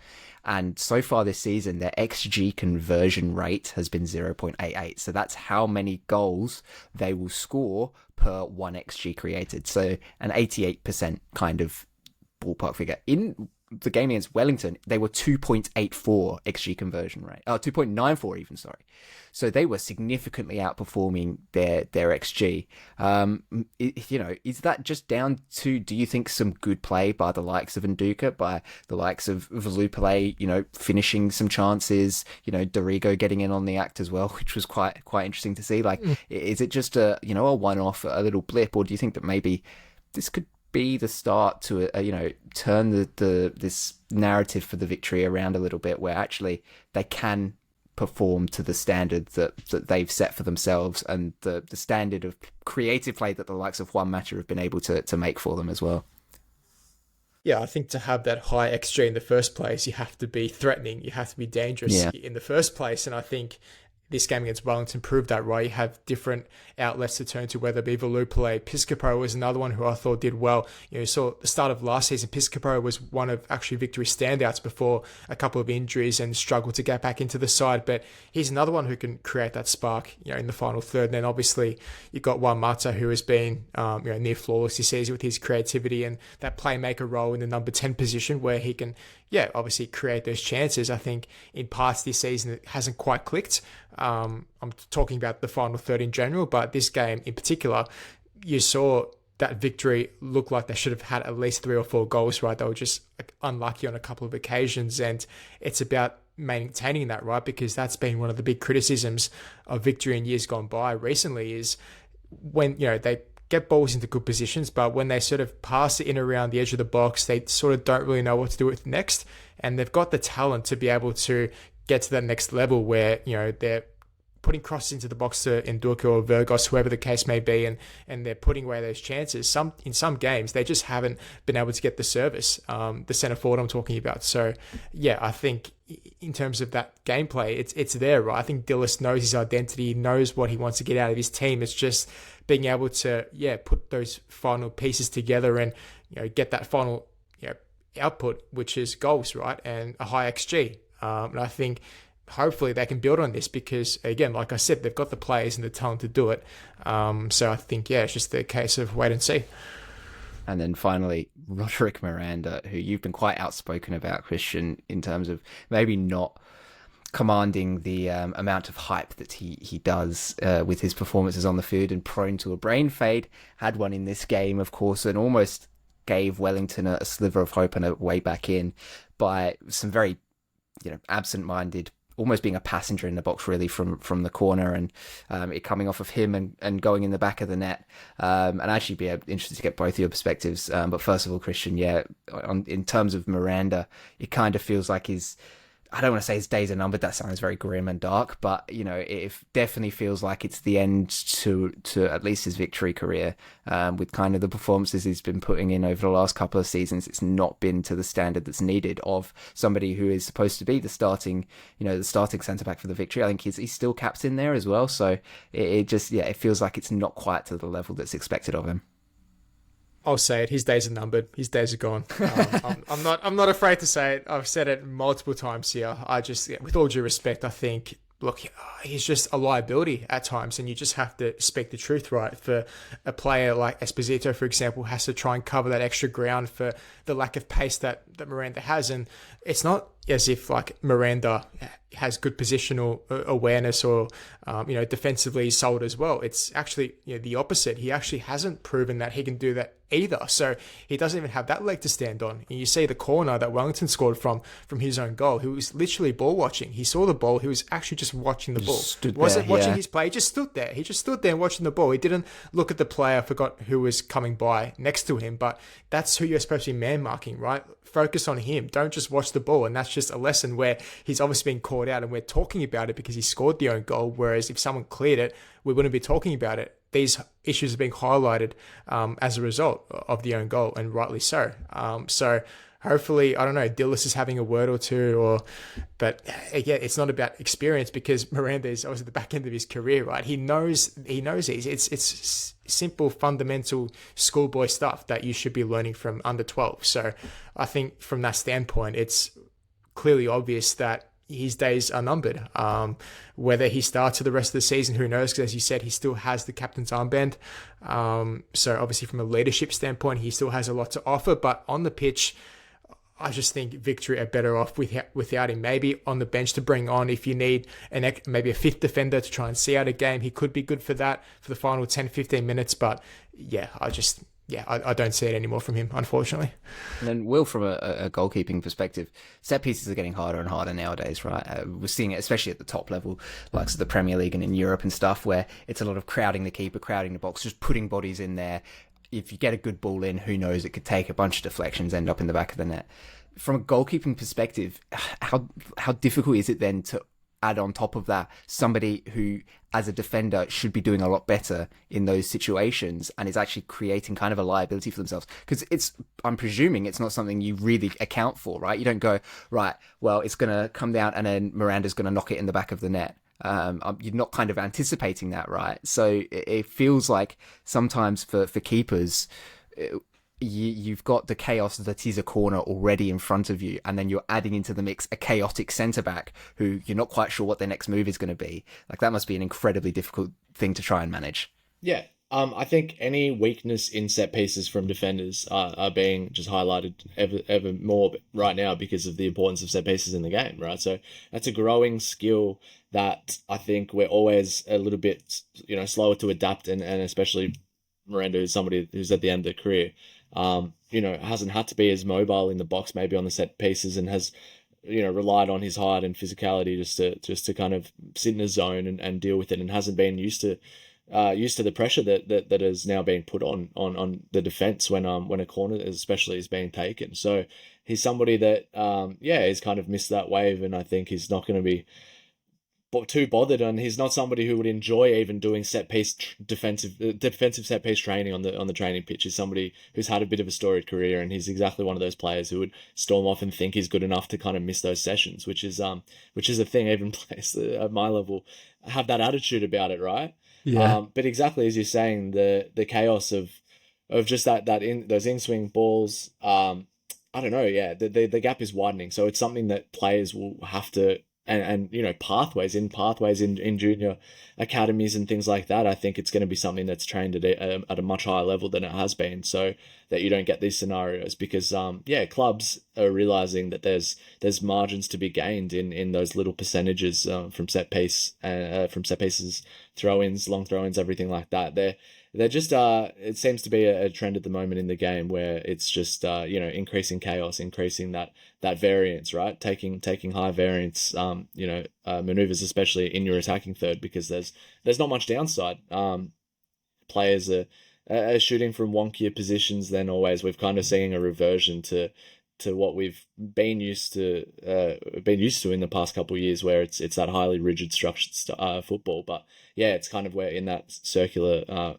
[SPEAKER 1] And so far this season, their XG conversion rate has been 0.88. So that's how many goals they will score per 1 XG created. So an 88% kind of ballpark figure. In the game against Wellington, they were 2.84 XG conversion rate. 2.94 even, sorry. So they were significantly outperforming their XG. Is that just down to, do you think, some good play by the likes of Nduka, by the likes of Valupale, finishing some chances, Dorigo getting in on the act as well, which was quite interesting to see. Like, is it just a one-off, a little blip, or do you think that maybe this could be the start to turn this narrative for the Victory around a little bit, where actually they can perform to the standard that they've set for themselves, and the standard of creative play that the likes of Juan Mata have been able to make for them as well?
[SPEAKER 2] Yeah, I think to have that high XG in the first place, you have to be threatening, you have to be dangerous in the first place. And I think this game against Wellington proved that, right? You have different outlets to turn to, whether it be Valupale. Piscopo was another one who I thought did well. You saw the start of last season, Piscopo was one of actually Victory's standouts before a couple of injuries and struggled to get back into the side. But he's another one who can create that spark, in the final third. And then obviously you've got Juan Mata, who has been, near flawless this season with his creativity and that playmaker role in the number 10 position, where he can, obviously create those chances. I think in parts this season it hasn't quite clicked. I'm talking about the final third in general, but this game in particular, you saw that Victory look like they should have had at least 3 or 4 goals, right? They were just unlucky on a couple of occasions, and it's about maintaining that, right? Because that's been one of the big criticisms of Victory in years gone by recently, is when, they get balls into good positions, but when they sort of pass it in around the edge of the box, they sort of don't really know what to do with next. And they've got the talent to be able to get to that next level where, they're putting crosses into the box to Nduka or Virgos, whoever the case may be, and they're putting away those chances. In some games, they just haven't been able to get the service, the centre forward I'm talking about. So, I think in terms of that gameplay, it's there, right? I think Dillis knows his identity, knows what he wants to get out of his team. It's just being able to, put those final pieces together and, get that final, output, which is goals, right? And a high XG. And I think hopefully they can build on this because, again, like I said, they've got the players and the talent to do it. So I think, it's just the case of wait and see.
[SPEAKER 1] And then finally, Roderick Miranda, who you've been quite outspoken about, Christian, in terms of maybe not commanding the amount of hype that he does with his performances on the field, and prone to a brain fade. Had one in this game, of course, and almost gave Wellington a sliver of hope and a way back in by some very absent-minded, almost being a passenger in the box really from the corner, and it coming off of him and going in the back of the net. And actually be interested to get both your perspectives. But first of all, Christian, in terms of Miranda, it kind of feels like I don't want to say his days are numbered. That sounds very grim and dark, but it definitely feels like it's the end to at least his victory career. With kind of the performances he's been putting in over the last couple of seasons, it's not been to the standard that's needed of somebody who is supposed to be the starting centre back for the victory. I think he's still captain there as well, so it feels like it's not quite to the level that's expected of him.
[SPEAKER 2] I'll say it. His days are numbered. His days are gone. I'm not afraid to say it. I've said it multiple times here. With all due respect, I think, look, he's just a liability at times, and you just have to speak the truth, right? For a player like Esposito, for example, has to try and cover that extra ground for the lack of pace that Miranda has, and it's not as if like Miranda has good positional awareness or defensively solid as well. It's actually the opposite. He actually hasn't proven that he can do that either. So he doesn't even have that leg to stand on. And you see the corner that Wellington scored from his own goal. He was literally ball watching. He saw the ball. He was actually just watching the ball. Wasn't watching his play. He just stood there. He just stood there watching the ball. He didn't look at the player. I forgot who was coming by next to him, but that's who you're supposed to be man marking, right? Focus on him. Don't just watch the ball. And that's just a lesson where he's obviously been caught out, and we're talking about it because he scored the own goal. Whereas if someone cleared it, we wouldn't be talking about it. These issues are being highlighted as a result of the own goal, and rightly so. So hopefully, I don't know, Dillis is having a word or two, but again, it's not about experience because Miranda is obviously at the back end of his career, right? He knows these. It's simple, fundamental schoolboy stuff that you should be learning from under 12. So I think from that standpoint, it's clearly obvious that his days are numbered. Whether he starts for the rest of the season, who knows? Because as you said, he still has the captain's armband. So obviously from a leadership standpoint, he still has a lot to offer. But on the pitch, I just think Victory are better off without him. Maybe on the bench to bring on if you need maybe a fifth defender to try and see out a game. He could be good for that for the final 10, 15 minutes. But I don't see it anymore from him, unfortunately.
[SPEAKER 1] And then, Will, from a goalkeeping perspective, set pieces are getting harder and harder nowadays, right? We're seeing it, especially at the top level, like the Premier League and in Europe and stuff, where it's a lot of crowding the keeper, crowding the box, just putting bodies in there. If you get a good ball in, who knows, it could take a bunch of deflections, end up in the back of the net. From a goalkeeping perspective, how difficult is it then to add on top of that somebody who, as a defender, should be doing a lot better in those situations and is actually creating kind of a liability for themselves? Because I'm presuming it's not something you really account for, right? You don't go, right, well, it's going to come down and then Miranda's going to knock it in the back of the net. You're not kind of anticipating that, right? So it feels like sometimes for keepers, you've got the chaos that is a corner already in front of you, and then you're adding into the mix a chaotic centre back who you're not quite sure what their next move is going to be. Like, that must be an incredibly difficult thing to try and manage.
[SPEAKER 3] Yeah. I think any weakness in set pieces from defenders are being just highlighted ever more right now because of the importance of set pieces in the game, right? So that's a growing skill that I think we're always a little bit, slower to adapt, and especially Miranda, who's somebody who's at the end of their career, hasn't had to be as mobile in the box, maybe on the set pieces, and has, relied on his height and physicality just to kind of sit in a zone and deal with it, and hasn't been used to the pressure that is now being put on the defense when a corner especially is being taken. So he's somebody that he's kind of missed that wave, and I think he's not going to be too bothered, and he's not somebody who would enjoy even doing set piece defensive set piece training on the training pitch. He's somebody who's had a bit of a storied career, and he's exactly one of those players who would storm off and think he's good enough to kind of miss those sessions, which is a thing. Even players at my level have that attitude about it, right?
[SPEAKER 2] Yeah.
[SPEAKER 3] But exactly as you're saying, the chaos of just those in-swing balls. I don't know. Yeah, the gap is widening, so it's something that players will have to. And pathways in junior academies and things like that. I think it's going to be something that's trained at a much higher level than it has been, so that you don't get these scenarios. Because clubs are realizing that there's margins to be gained in those little percentages from set pieces, throw-ins, long throw-ins, everything like that. they're just it seems to be a trend at the moment in the game where it's just increasing chaos, increasing that variance, right? Taking high variance maneuvers, especially in your attacking third, because there's not much downside. Players are shooting from wonkier positions than always. We've kind of seen a reversion to what we've been used to in the past couple of years, where it's that highly rigid structured football. But yeah, it's kind of where in that circular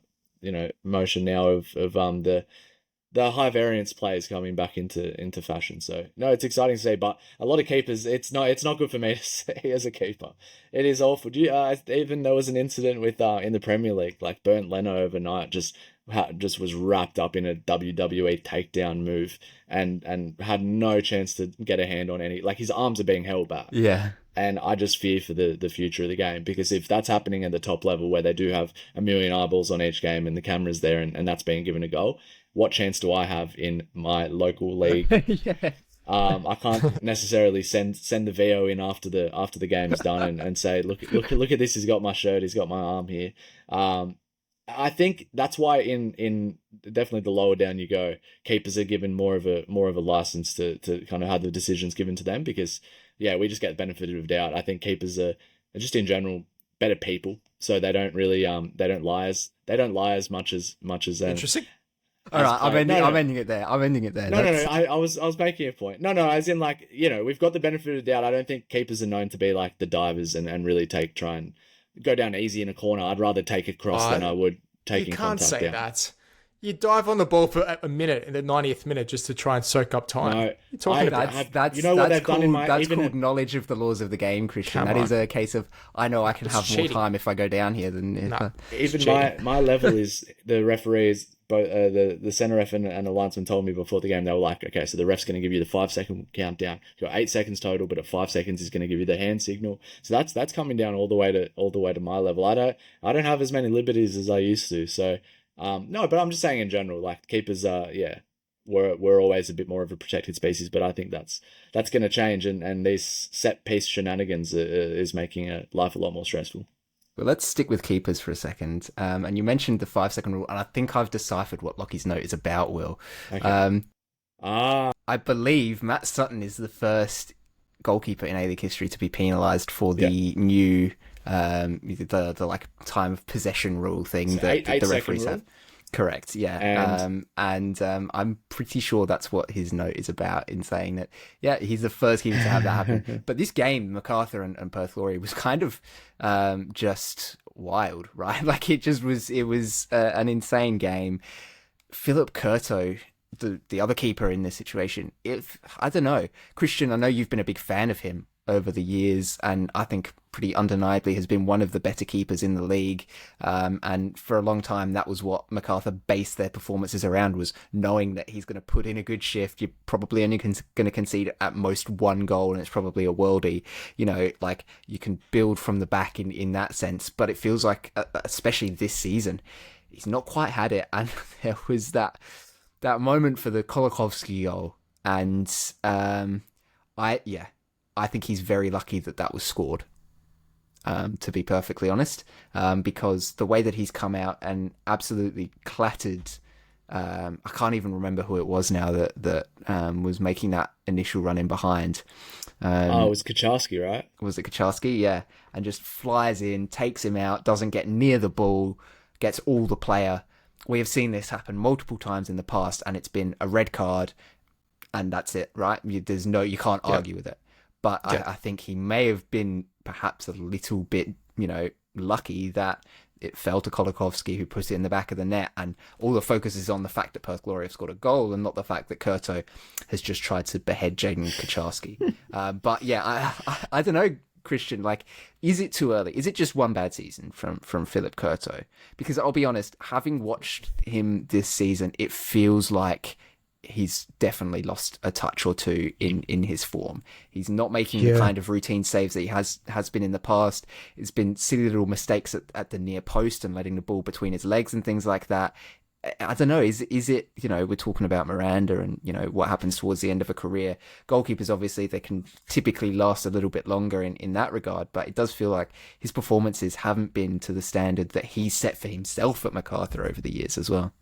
[SPEAKER 3] motion now of the high variance players coming back into fashion. So no, it's exciting to see, but a lot of keepers, it's not good for me to see as a keeper. It is awful. Even there was an incident with in the Premier League, like Bernd Leno overnight just was wrapped up in a WWE takedown move and had no chance to get a hand on any, like his arms are being held back.
[SPEAKER 1] Yeah.
[SPEAKER 3] And I just fear for the future of the game, because if that's happening at the top level where they do have a million eyeballs on each game and the camera's there and that's being given a goal, what chance do I have in my local league?
[SPEAKER 1] Yeah.
[SPEAKER 3] I can't necessarily send the VO in after the game's done and say, look at this, he's got my shirt, he's got my arm here. I think that's why in definitely the lower down you go, keepers are given more of a license to kind of have the decisions given to them, because yeah, we just get the benefit of doubt. I think keepers are just in general better people, so they don't really they don't lie as much as
[SPEAKER 2] Interesting.
[SPEAKER 1] All right, I'm ending it there.
[SPEAKER 3] No. I was making a point. No, as in, like, we've got the benefit of the doubt. I don't think keepers are known to be like the divers and really try and go down easy in a corner. I'd rather take a cross than I would taking contact down.
[SPEAKER 2] You can't say that. You dive on the ball for a minute in the 90th minute just to try and soak up time.
[SPEAKER 3] No,
[SPEAKER 2] you're talking about
[SPEAKER 1] that's called knowledge of the laws of the game, Christian. That is a case of, I know I can have more time if I go down here than if
[SPEAKER 3] even my level is the referees. Both the centre ref and the linesman told me before the game, they were like, okay, so the ref's going to give you the 5-second countdown. You've got 8 seconds total, but at 5 seconds he's going to give you the hand signal. So that's coming down all the way to my level. I don't have as many liberties as I used to. So no, but I'm just saying in general, like, keepers we're always a bit more of a protected species, but I think that's going to change, and these set piece shenanigans is making life a lot more stressful.
[SPEAKER 1] Well, let's stick with keepers for a second. And you mentioned the 5-second rule, and I think I've deciphered what Lockie's note is about, Will.
[SPEAKER 3] Okay.
[SPEAKER 1] I believe Matt Sutton is the first goalkeeper in A-League history to be penalised for the new the like time of possession rule thing that the referees have. Correct, yeah. And I'm pretty sure that's what his note is about, in saying that, yeah, he's the first keeper to have that happen. But this game, MacArthur and Perth Glory, was kind of just wild, right? Like, it was an insane game. Philip Curto, the other keeper in this situation, I don't know. Christian, I know you've been a big fan of him over the years, and I think pretty undeniably has been one of the better keepers in the league. And for a long time, that was what MacArthur based their performances around, was knowing that he's going to put in a good shift. You're probably only going to concede at most one goal, and it's probably a worldie. Like, you can build from the back in that sense. But it feels like, especially this season, he's not quite had it. And there was that moment for the Kolakovsky goal, and I think he's very lucky that was scored, to be perfectly honest, because the way that he's come out and absolutely clattered, I can't even remember who it was now that was making that initial run in behind.
[SPEAKER 3] It was Kaczarski, right?
[SPEAKER 1] Was it Kaczarski? Yeah. And just flies in, takes him out, doesn't get near the ball, gets all the player. We have seen this happen multiple times in the past, and it's been a red card, and that's it, right? You can't argue with it. But I think he may have been perhaps a little bit, lucky that it fell to Kolakovsky, who put it in the back of the net, and all the focus is on the fact that Perth Glory have scored a goal and not the fact that Curto has just tried to behead Jaden Kaczarski. But yeah, I don't know, Christian, like, is it too early? Is it just one bad season from Philip Curto? Because I'll be honest, having watched him this season, it feels like he's definitely lost a touch or two in his form. He's not making the kind of routine saves that he has been in the past. It's been silly little mistakes at the near post and letting the ball between his legs and things like that. I don't know. Is it, we're talking about Miranda and, what happens towards the end of a career. Goalkeepers, obviously, they can typically last a little bit longer in that regard, but it does feel like his performances haven't been to the standard that he set for himself at MacArthur over the years as well.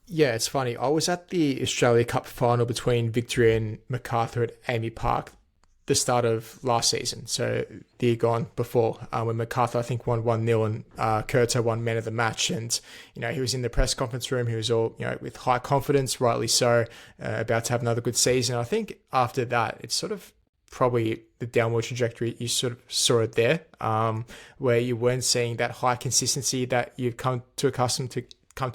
[SPEAKER 2] Yeah, it's funny. I was at the Australia Cup final between Victoria and MacArthur at Amy Park the start of last season, so the year gone before, when MacArthur, I think, won 1-0 and Curto won man of the match. And, he was in the press conference room. He was all, with high confidence, rightly so, about to have another good season. I think after that, it's sort of probably the downward trajectory. You sort of saw it there, where you weren't seeing that high consistency that you've come to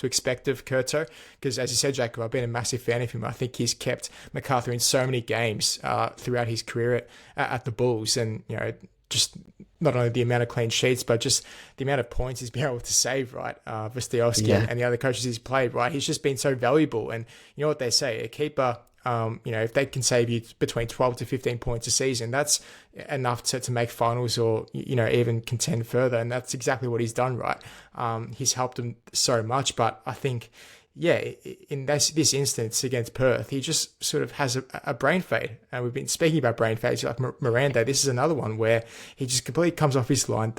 [SPEAKER 2] expect of Curto, because as you said, Jacob, I've been a massive fan of him. I think he's kept MacArthur in so many games throughout his career at the Bulls, and just not only the amount of clean sheets, but just the amount of points he's been able to save, right? Vostiowski and the other coaches he's played, right? He's just been so valuable. And you know what they say, a keeper, if they can save you between 12 to 15 points a season, that's enough to make finals or, even contend further. And that's exactly what he's done, right? He's helped them so much. But I think, in this instance against Perth, he just sort of has a brain fade. And we've been speaking about brain fades like Miranda. This is another one where he just completely comes off his line,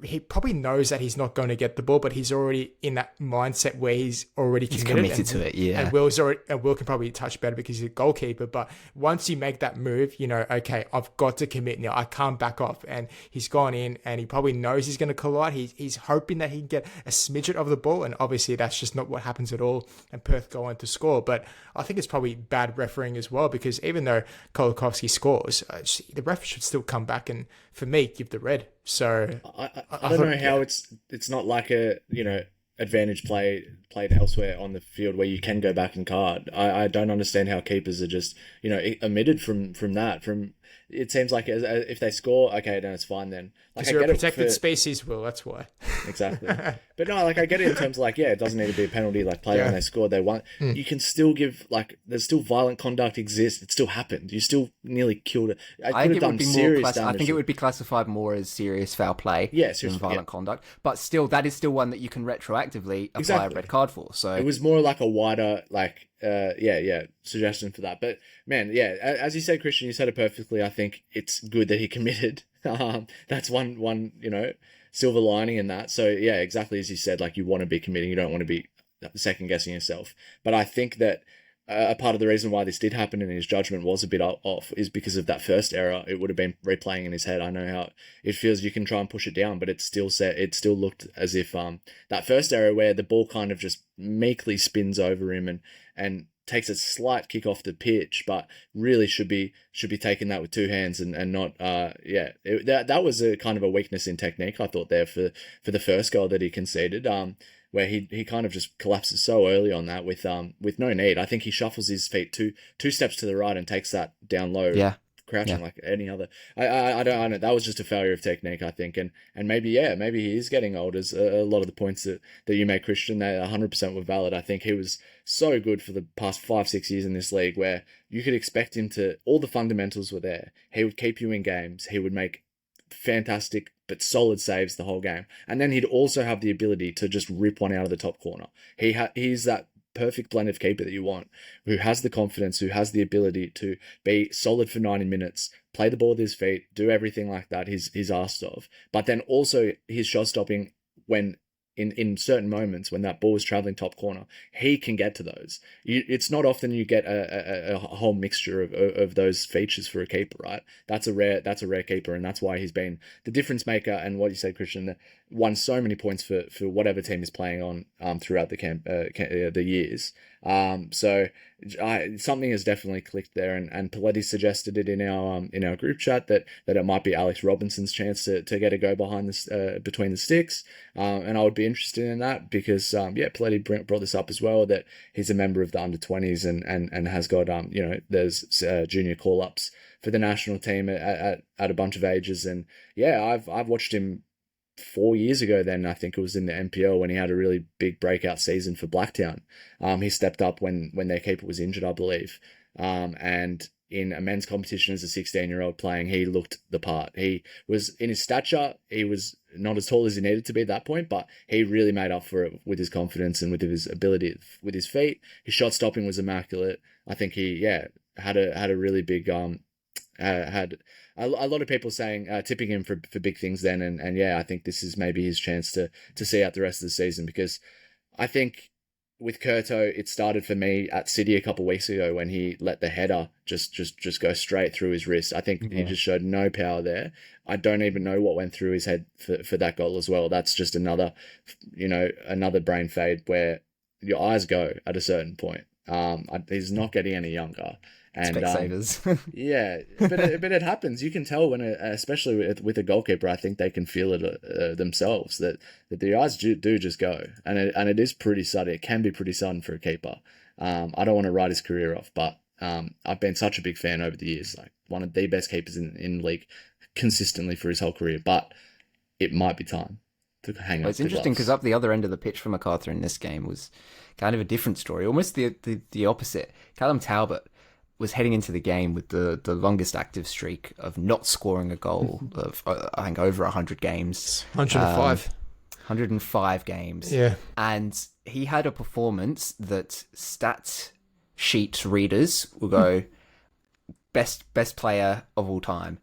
[SPEAKER 2] he probably knows that he's not going to get the ball, but he's already in that mindset where he's already committed
[SPEAKER 1] to it, yeah.
[SPEAKER 2] And Will can probably touch better because he's a goalkeeper. But once you make that move, okay, I've got to commit now. I can't back off. And he's gone in, and he probably knows he's going to collide. He's hoping that he can get a smidget of the ball, and obviously that's just not what happens at all. And Perth go on to score. But I think it's probably bad refereeing as well, because even though Kolikovsky scores, the ref should still come back and, for me, give the red. So
[SPEAKER 3] I don't know how it's not like a advantage played elsewhere on the field where you can go back and card. I don't understand how keepers are just omitted from that. It seems like if they score, okay, then it's fine then.
[SPEAKER 2] Because you're a protected species, Will, that's why.
[SPEAKER 3] Exactly. But no, I get it in terms of it doesn't need to be a penalty, play when they scored, they won. You can still give, there's still violent conduct exists. It still happened. You still nearly killed it. I think it would be classified
[SPEAKER 1] more as serious foul play than violent conduct. But still, that is still one that you can retroactively apply a red card for. So
[SPEAKER 3] it was more like a wider, suggestion for that. But man, as you said, Christian, you said it perfectly. I think it's good that he committed. That's one silver lining in that. So yeah, exactly as you said, you want to be committing, you don't want to be second guessing yourself. But I think that a part of the reason why this did happen and his judgment was a bit off is because of that first error. It would have been replaying in his head. I know how it feels. You can try and push it down, but it still looked as if that first error where the ball kind of just meekly spins over him and takes a slight kick off the pitch, but really should be taking that with two hands and not that was a kind of a weakness in technique, I thought, there for the first goal that he conceded, where he kind of just collapses so early on that with no need. I think he shuffles his feet two steps to the right and takes that down low, crouching like any other. I don't. That was just a failure of technique, I think, and maybe he is getting old. As a lot of the points that you made, Christian, they 100% were valid. I think he was so good for the past 5-6 years in this league, where you could expect him to. All the fundamentals were there. He would keep you in games. He would make fantastic but solid saves the whole game, and then he'd also have the ability to just rip one out of the top corner. He's that perfect blend of keeper that you want, who has the confidence, who has the ability to be solid for 90 minutes, play the ball with his feet, do everything like that he's asked of, but then also his shot stopping when in certain moments when that ball is traveling top corner, he can get to those. It's not often you get a whole mixture of those features for a keeper, right? That's a rare keeper, and that's why he's been the difference maker. And what you said, Christian, won so many points for whatever team he's playing on throughout the years. So something has definitely clicked there, and Paletti suggested it in our group chat that it might be Alex Robinson's chance to get a go behind this between the sticks, and I would be interested in that because Paletti brought this up as well, that he's a member of the under-20s and has got there's junior call-ups for the national team at a bunch of ages, and I've watched him 4 years ago. Then I think it was in the NPL when he had a really big breakout season for Blacktown. He stepped up when their keeper was injured, I believe, and in a men's competition as a 16-year-old playing, he looked the part. He was, in his stature, he was not as tall as he needed to be at that point, but he really made up for it with his confidence and with his ability with his feet. His shot stopping was immaculate. I think he, had a really big, had a lot of people saying, tipping him for big things then. And I think this is maybe his chance to see out the rest of the season, because I think with Curto, it started for me at City a couple of weeks ago when he let the header just go straight through his wrist. I think he just showed no power there. I don't even know what went through his head for that goal as well. That's just another brain fade where your eyes go at a certain point. He's not getting any younger. And
[SPEAKER 1] Specsavers.
[SPEAKER 3] but it happens. You can tell when, especially with a goalkeeper, I think they can feel it themselves that the eyes do just go, and it is pretty sudden. It can be pretty sudden for a keeper. I don't want to write his career off, but I've been such a big fan over the years, like one of the best keepers in the league consistently for his whole career. But it might be time to hang up.
[SPEAKER 1] It's interesting because up the other end of the pitch for MacArthur in this game was kind of a different story, almost the opposite. Callum Talbot was heading into the game with the longest active streak of not scoring a goal of, I think, over 100 games.
[SPEAKER 2] 105.
[SPEAKER 1] 105 games.
[SPEAKER 2] Yeah.
[SPEAKER 1] And he had a performance that stat sheet readers will go, best player of all time.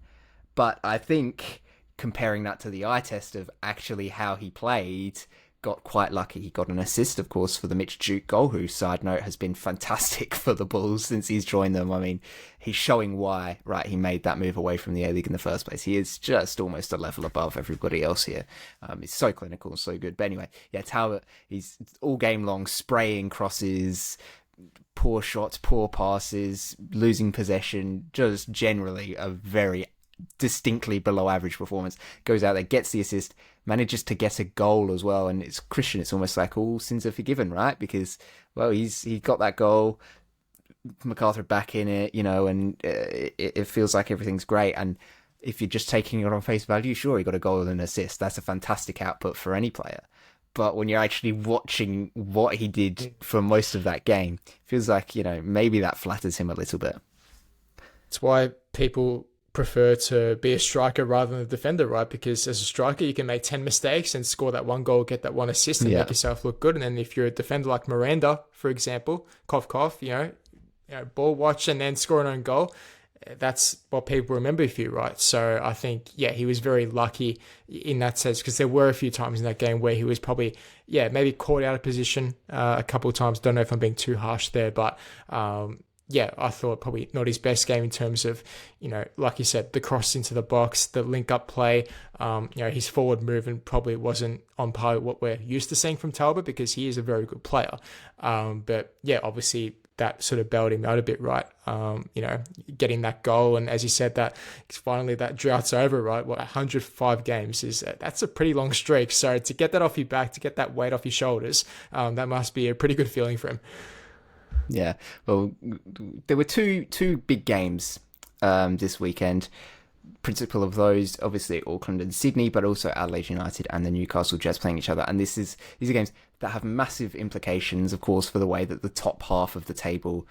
[SPEAKER 1] But I think comparing that to the eye test of actually how he played, got quite lucky. He got an assist, of course, for the Mitch Duke goal, who, side note, has been fantastic for the Bulls since he's joined them. I mean, he's showing why, right, he made that move away from the A-League in the first place. He is just almost a level above everybody else here. He's so clinical and so good. But anyway, Talbot, he's all game long spraying crosses, poor shots, poor passes, losing possession, just generally a very distinctly below average performance. Goes out there, gets the assist, manages to get a goal as well, and it's Christian. It's almost like all sins are forgiven, right? Because, well, he got that goal, MacArthur back in it, and it feels like everything's great. And if you're just taking it on face value, sure, he got a goal and an assist. That's a fantastic output for any player. But when you're actually watching what he did for most of that game, it feels like, maybe that flatters him a little bit.
[SPEAKER 2] It's why people prefer to be a striker rather than a defender, right? Because as a striker, you can make 10 mistakes and score that one goal, get that one assist, and make yourself look good. And then if you're a defender like Miranda, for example, cough, ball watch and then score an own goal, that's what people remember of you, right? So I think, he was very lucky in that sense, because there were a few times in that game where he was probably, maybe caught out of position a couple of times. Don't know if I'm being too harsh there, but I thought probably not his best game in terms of, like you said, the cross into the box, the link-up play. His forward movement probably wasn't on par with what we're used to seeing from Talbot, because he is a very good player. But obviously that sort of bailed him out a bit, right? Getting that goal, and as you said, that finally that drought's over, right? 105 games that's a pretty long streak. So to get that off your back, to get that weight off your shoulders, that must be a pretty good feeling for him.
[SPEAKER 1] Yeah, well, there were two big games this weekend. Principal of those, obviously, Auckland and Sydney, but also Adelaide United and the Newcastle Jets playing each other. And these are games that have massive implications, of course, for the way that the top half of the table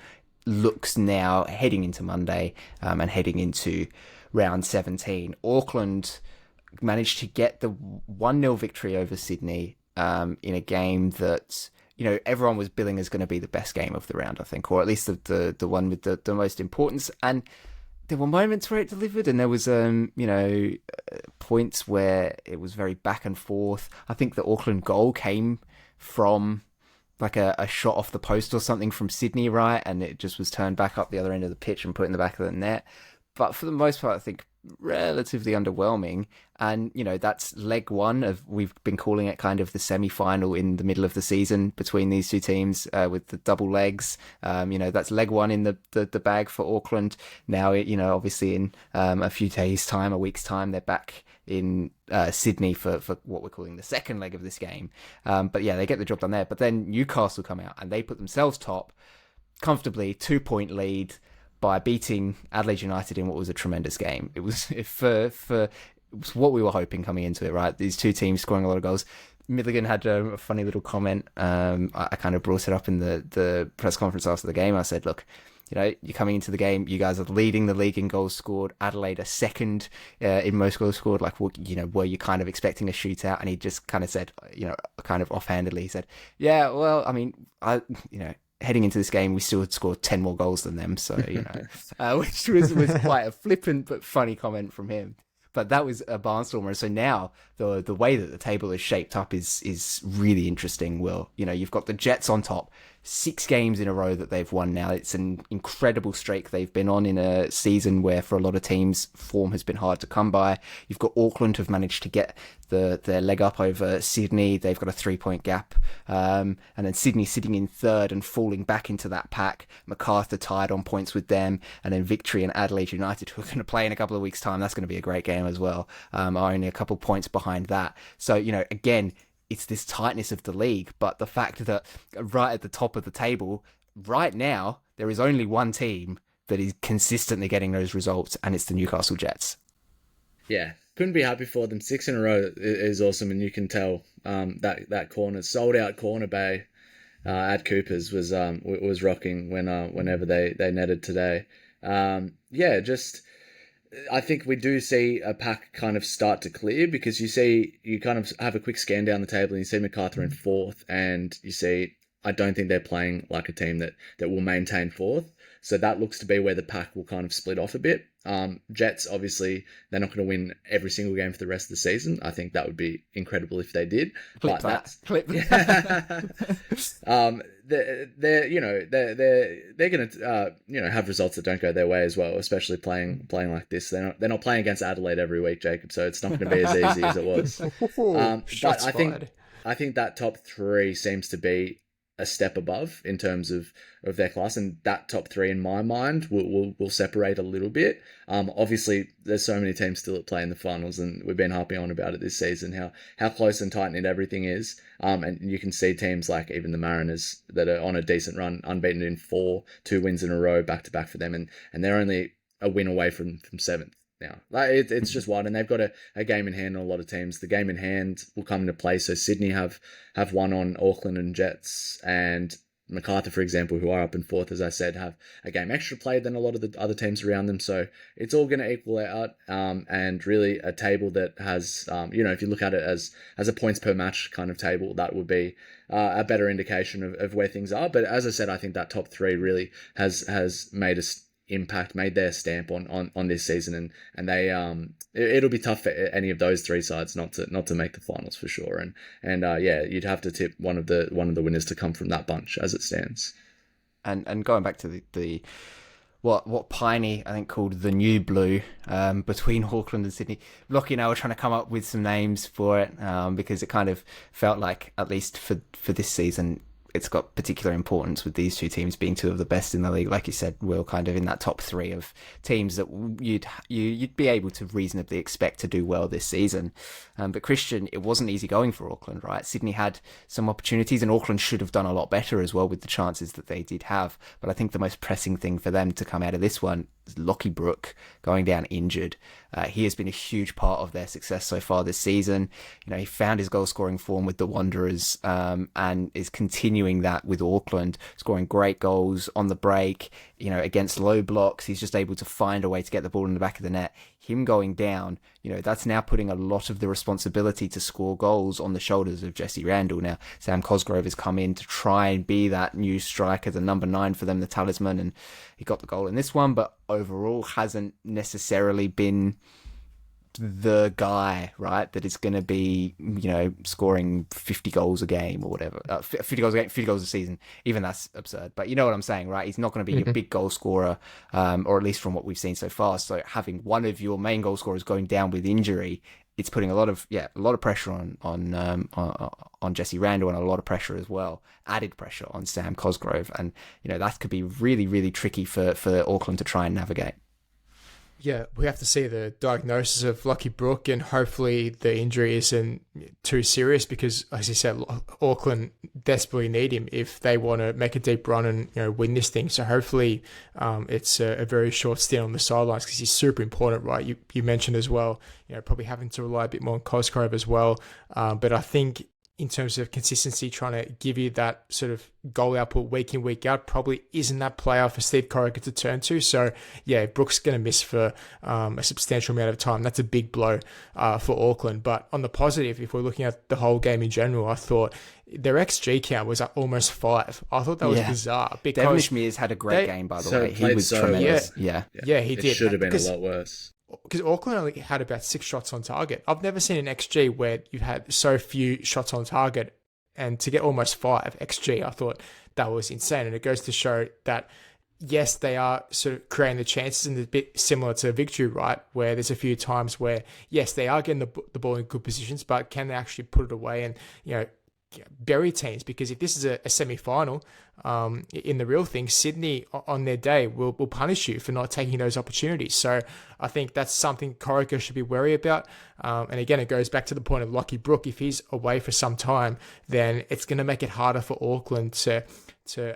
[SPEAKER 1] looks now heading into Monday and heading into round 17. Auckland managed to get the 1-0 victory over Sydney in a game that, everyone was billing as going to be the best game of the round, I think, or at least the one with the most importance. And there were moments where it delivered, and there was, points where it was very back and forth. I think the Auckland goal came from like a shot off the post or something from Sydney, right? And it just was turned back up the other end of the pitch and put in the back of the net. But for the most part, I think relatively underwhelming. And, that's leg one of, we've been calling it kind of the semi-final in the middle of the season between these two teams with the double legs. That's leg one in the bag for Auckland. Now, obviously in a few days' time, a week's time, they're back in Sydney for what we're calling the second leg of this game. But they get the job done there. But then Newcastle come out and they put themselves top comfortably, 2-point lead, by beating Adelaide United in what was a tremendous game. It was it was what we were hoping coming into it, right? These two teams scoring a lot of goals. Milligan had a funny little comment. I kind of brought it up in the press conference after the game. I said, look, you're coming into the game, you guys are leading the league in goals scored. Adelaide are second in most goals scored. Like, were you kind of expecting a shootout? And he just kind of said, kind of offhandedly, he said, yeah, well, I mean, heading into this game, we still had scored 10 more goals than them. So, which was quite a flippant but funny comment from him. But that was a barnstormer. So now the way that the table is shaped up is really interesting, Will. You've got the Jets on top, 6 games in a row that they've won now. It's an incredible streak they've been on in a season where for a lot of teams, form has been hard to come by. You've got Auckland who've managed to get their leg up over Sydney. They've got a 3-point gap. And then Sydney sitting in third and falling back into that pack. Macarthur tied on points with them. And then Victory and Adelaide United, who are going to play in a couple of weeks' time. That's going to be a great game as well. Are only a couple points behind that. So, again, it's this tightness of the league, but the fact that right at the top of the table, right now, there is only one team that is consistently getting those results, and it's the Newcastle Jets.
[SPEAKER 3] Yeah, couldn't be happy for them. 6 in a row is awesome, and you can tell that corner, sold out corner bay at Cooper's was rocking whenever they netted today. I think we do see a pack kind of start to clear, because you kind of have a quick scan down the table and you see Macarthur in 4th, and you see, I don't think they're playing like a team that will maintain 4th. So that looks to be where the pack will kind of split off a bit. Jets, obviously, they're not going to win every single game for the rest of the season. I think that would be incredible if they did.
[SPEAKER 1] Clip that.
[SPEAKER 3] They're going to have results that don't go their way as well, especially playing like this. They're not playing against Adelaide every week, Jacob. So it's not going to be as easy as it was. But I think that top 3 seems to be a step above in terms of their class, and that top 3 in my mind will separate a little bit. Obviously there's so many teams still at play in the finals, and we've been harping on about it this season, how close and tight knit everything is. And you can see teams like even the Mariners that are on a decent run, unbeaten in 2 wins in a row back to back for them, and they're only a win away from 7th. Now, it's just wild, and they've got a game in hand on a lot of teams. The game in hand will come into play. So Sydney have won on Auckland and Jets, and Macarthur, for example, who are up in 4th, as I said, have a game extra played than a lot of the other teams around them. So it's all going to equal out, and really a table that has, if you look at it as a points per match kind of table, that would be a better indication of where things are. But as I said, I think that top 3 really has made us made their stamp on this season, and they it'll be tough for any of those 3 sides not to make the finals for sure, and you'd have to tip one of the winners to come from that bunch as it stands.
[SPEAKER 1] And going back to the what Piney, I think, called the new blue, between Auckland and Sydney. Lockie and I were trying to come up with some names for it, because it kind of felt like, at least for this season, it's got particular importance with these 2 teams being 2 of the best in the league. Like you said, Will, kind of in that top 3 of teams that you'd be able to reasonably expect to do well this season. But Christian, it wasn't easy going for Auckland, right? Sydney had some opportunities, and Auckland should have done a lot better as well with the chances that they did have. But I think the most pressing thing for them to come out of this one is Lockie Brooke going down injured. He has been a huge part of their success so far this season. He found his goal scoring form with the Wanderers, and is continuing that with Auckland, scoring great goals on the break, against low blocks. He's just able to find a way to get the ball in the back of the net. Him going down, that's now putting a lot of the responsibility to score goals on the shoulders of Jesse Randall. Now, Sam Cosgrove has come in to try and be that new striker, the number 9 for them, the talisman, and he got the goal in this one, but overall hasn't necessarily been the guy, right, that is going to be, scoring 50 goals a game or whatever. 50 goals a game, 50 goals a season. Even that's absurd. But you know what I'm saying, right? He's not going to be a big goal scorer, or at least from what we've seen so far. So having one of your main goal scorers going down with injury, it's putting a lot of pressure on Jesse Randall, and a lot of pressure as well, added pressure on Sam Cosgrove. And, that could be really, really tricky for Auckland to try and navigate.
[SPEAKER 2] Yeah, we have to see the diagnosis of Lockie Brooke, and hopefully the injury isn't too serious, because, as you said, Auckland desperately need him if they want to make a deep run and win this thing. So hopefully it's a very short stint on the sidelines, because he's super important, right? You mentioned as well, probably having to rely a bit more on Cosgrove as well. But I think in terms of consistency, trying to give you that sort of goal output week in, week out, probably isn't that player for Steve Corica to turn to. So, yeah, Brooks going to miss for a substantial amount of time. That's a big blow for Auckland. But on the positive, if we're looking at the whole game in general, I thought their XG count was at almost 5. I thought that was bizarre. Because
[SPEAKER 1] Devonish Mears had a great game, by the way. He was tremendous. Yeah,
[SPEAKER 2] he did.
[SPEAKER 3] It should have been a lot worse.
[SPEAKER 2] Because Auckland only had about 6 shots on target. I've never seen an XG where you've had so few shots on target, and to get almost 5 XG, I thought that was insane. And it goes to show that, yes, they are sort of creating the chances, and a bit similar to victory, right? Where there's a few times where, yes, they are getting the ball in good positions, but can they actually put it away and, bury teams? Because if this is a semi-final, in the real thing, Sydney on their day will punish you for not taking those opportunities. So I think that's something Corica should be wary about. And again, it goes back to the point of Lockie Brook. If he's away for some time, then it's going to make it harder for Auckland to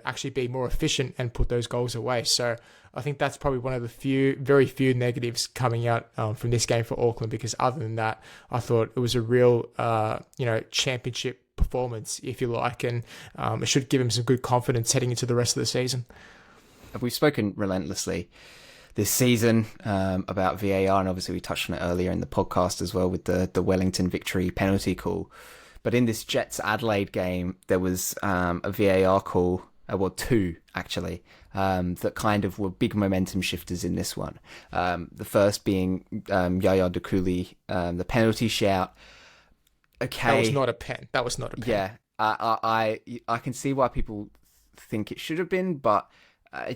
[SPEAKER 2] actually be more efficient and put those goals away. So I think that's probably one of the very few negatives coming out from this game for Auckland, because other than that, I thought it was a real, championship performance, if you like, and it should give him some good confidence heading into the rest of the season.
[SPEAKER 1] We've spoken relentlessly this season about VAR, and obviously we touched on it earlier in the podcast as well with the Wellington victory penalty call. But in this Jets Adelaide game, there was a VAR call, two actually, that kind of were big momentum shifters in this one. The first being Yaya Dakuli, the penalty shout. Okay,
[SPEAKER 2] that was not a pen.
[SPEAKER 1] Yeah, I can see why people think it should have been, but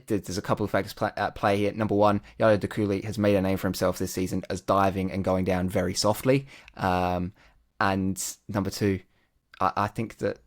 [SPEAKER 1] there's a couple of factors at play here. Number one, Yaya Dakuli has made a name for himself this season as diving and going down very softly. And number two, I think that,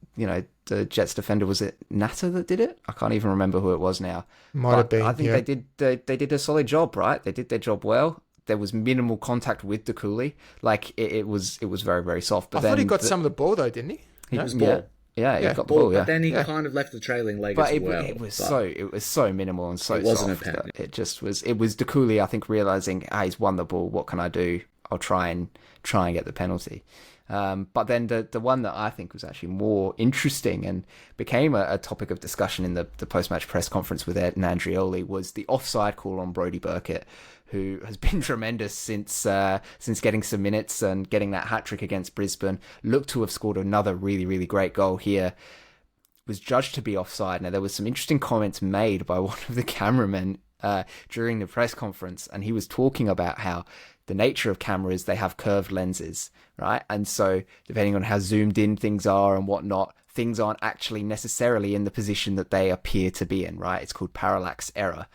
[SPEAKER 1] the Jets defender, was it Natta that did it? I can't even remember who it was now.
[SPEAKER 2] Might have been.
[SPEAKER 1] I think they did a solid job, right? They did their job well. There was minimal contact with Dakuli. Like it was very, very soft. But
[SPEAKER 2] I thought he got some of the ball though, didn't he?
[SPEAKER 3] He got the ball.
[SPEAKER 1] Yeah, he got the ball.
[SPEAKER 3] But then he kind of left the trailing leg as well.
[SPEAKER 1] It was so minimal and so
[SPEAKER 3] it wasn't
[SPEAKER 1] soft.
[SPEAKER 3] A pen.
[SPEAKER 1] It just was. It was Dakuli, I think, realizing, he's won the ball. What can I do? I'll try and get the penalty. But then the one that I think was actually more interesting and became a topic of discussion in the post-match press conference with Ed and Andrioli was the offside call on Brodie Burkitt, who has been tremendous since getting some minutes and getting that hat-trick against Brisbane. Looked to have scored another really, really great goal here. Was judged to be offside. Now, there was some interesting comments made by one of the cameramen during the press conference, and he was talking about how the nature of cameras, they have curved lenses, right? And so depending on how zoomed in things are and whatnot, things aren't actually necessarily in the position that they appear to be in, right? It's called parallax error.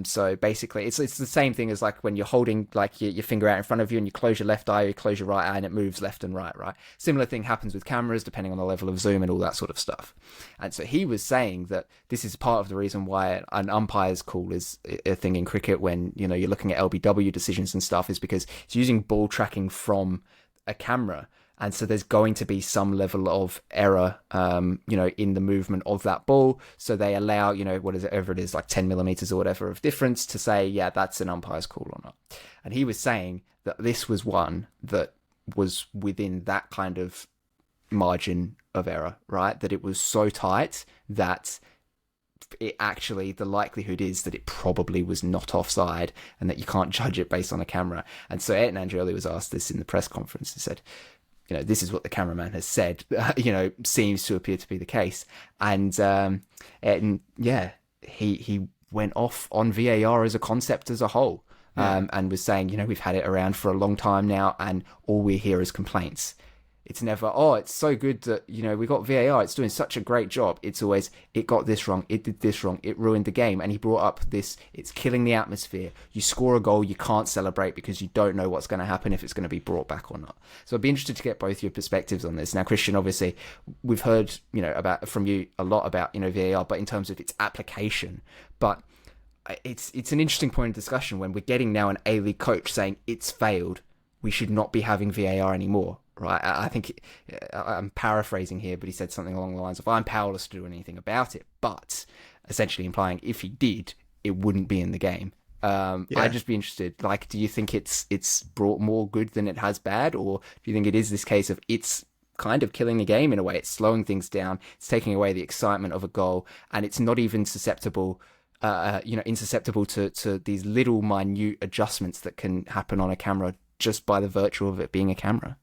[SPEAKER 1] So basically it's the same thing as like when you're holding like your finger out in front of you and you close your left eye, you close your right eye and it moves left and right. Similar thing happens with cameras depending on the level of zoom and all that sort of stuff. And so he was saying that this is part of the reason why an umpire's call is a thing in cricket when, you're looking at LBW decisions and stuff, is because it's using ball tracking from a camera. And so there's going to be some level of error, in the movement of that ball. So they allow, whatever it is, like 10 millimeters or whatever of difference to say, yeah, that's an umpire's call or not. And he was saying that this was one that was within that kind of margin of error, right? That it was so tight that it actually, the likelihood is that it probably was not offside and that you can't judge it based on a camera. And so Ed Andrioli was asked this in the press conference. He said, this is what the cameraman has said, seems to appear to be the case. And he went off on VAR as a concept as a whole, and was saying, we've had it around for a long time now, and all we hear is complaints. It's never, it's so good that, we got VAR, it's doing such a great job. It's always, it got this wrong, it did this wrong, it ruined the game. And he brought up this, it's killing the atmosphere. You score a goal, you can't celebrate because you don't know what's going to happen, if it's going to be brought back or not. So I'd be interested to get both your perspectives on this. Now, Christian, obviously, we've heard, from you a lot about, VAR, but in terms of its application. But it's an interesting point of discussion when we're getting now an A-League coach saying it's failed, we should not be having VAR anymore. Right, I think I'm paraphrasing here, but he said something along the lines of, I'm powerless to do anything about it, but essentially implying if he did, it wouldn't be in the game. I'd just be interested, do you think it's brought more good than it has bad, or do you think it is this case of it's kind of killing the game in a way. It's slowing things down. It's taking away the excitement of a goal, and it's not even insusceptible to these little minute adjustments that can happen on a camera just by the virtue of it being a camera.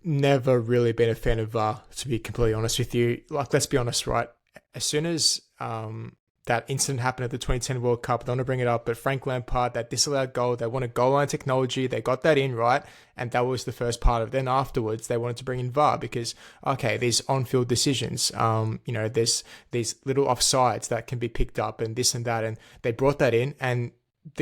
[SPEAKER 2] Never really been a fan of VAR, to be completely honest with you. Like, let's be honest, right? As soon as that incident happened at the 2010 World Cup, I don't want to bring it up, but Frank Lampard, that disallowed goal, they wanted goal line technology, they got that in, right? And that was the first part of it. Then afterwards, they wanted to bring in VAR because, okay, these on-field decisions, there's these little offsides that can be picked up and this and that, and they brought that in, and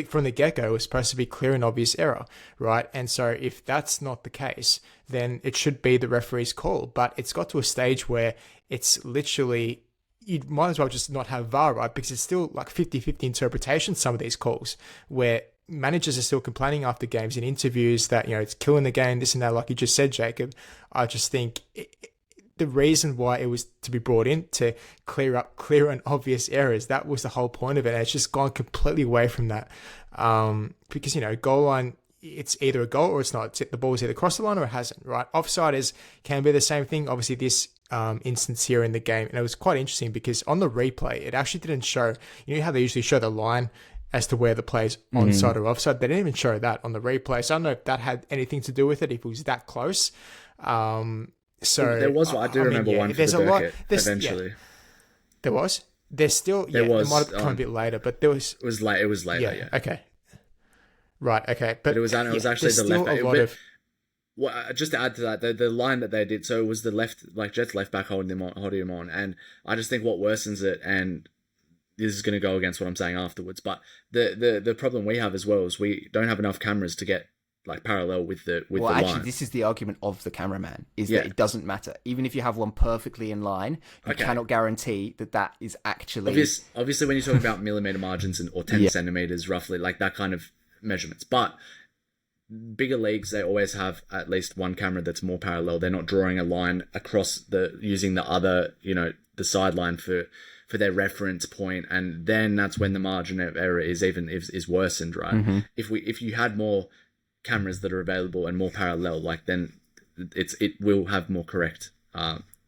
[SPEAKER 2] from the get-go, it was supposed to be clear and obvious error, right? And so if that's not the case, then it should be the referee's call. But it's got to a stage where it's literally, you might as well just not have VAR, right? Because it's still like 50-50 interpretation, some of these calls, where managers are still complaining after games in interviews that, it's killing the game, this and that, like you just said, Jacob. I just think the reason why it was to be brought in to clear up clear and obvious errors, that was the whole point of it. And it's just gone completely away from that. Because, goal line, it's either a goal or it's not. The ball's either crossed the line or it hasn't, right? Offside can be the same thing. Obviously, this instance here in the game, and it was quite interesting because on the replay, it actually didn't show, how they usually show the line as to where the play's onside or offside. They didn't even show that on the replay. So I don't know if that had anything to do with it, if it was that close. So
[SPEAKER 3] there was, I do remember one for the Burkitt eventually.
[SPEAKER 2] Yeah, there was. There's still, it might have come a bit later, but there was.
[SPEAKER 3] It was late. It was later. Yeah.
[SPEAKER 2] Okay. Right. Okay.
[SPEAKER 3] But it was actually the left. Just to add to that, the line that they did, so it was the left, like Jet's left back holding him on, and I just think what worsens it, and this is going to go against what I'm saying afterwards, but the problem we have as well is we don't have enough cameras to get like parallel with the line.
[SPEAKER 1] This is the argument of the cameraman, is that it doesn't matter. Even if you have one perfectly in line, you cannot guarantee that is actually...
[SPEAKER 3] Obviously, when you're talking about millimeter margins or 10 centimeters, roughly, like that kind of measurements. But bigger leagues, they always have at least one camera that's more parallel. They're not drawing a line across using the other, the sideline for their reference point, and then that's when the margin of error is worsened, right? Mm-hmm. If you had more cameras that are available and more parallel, like then it will have more correct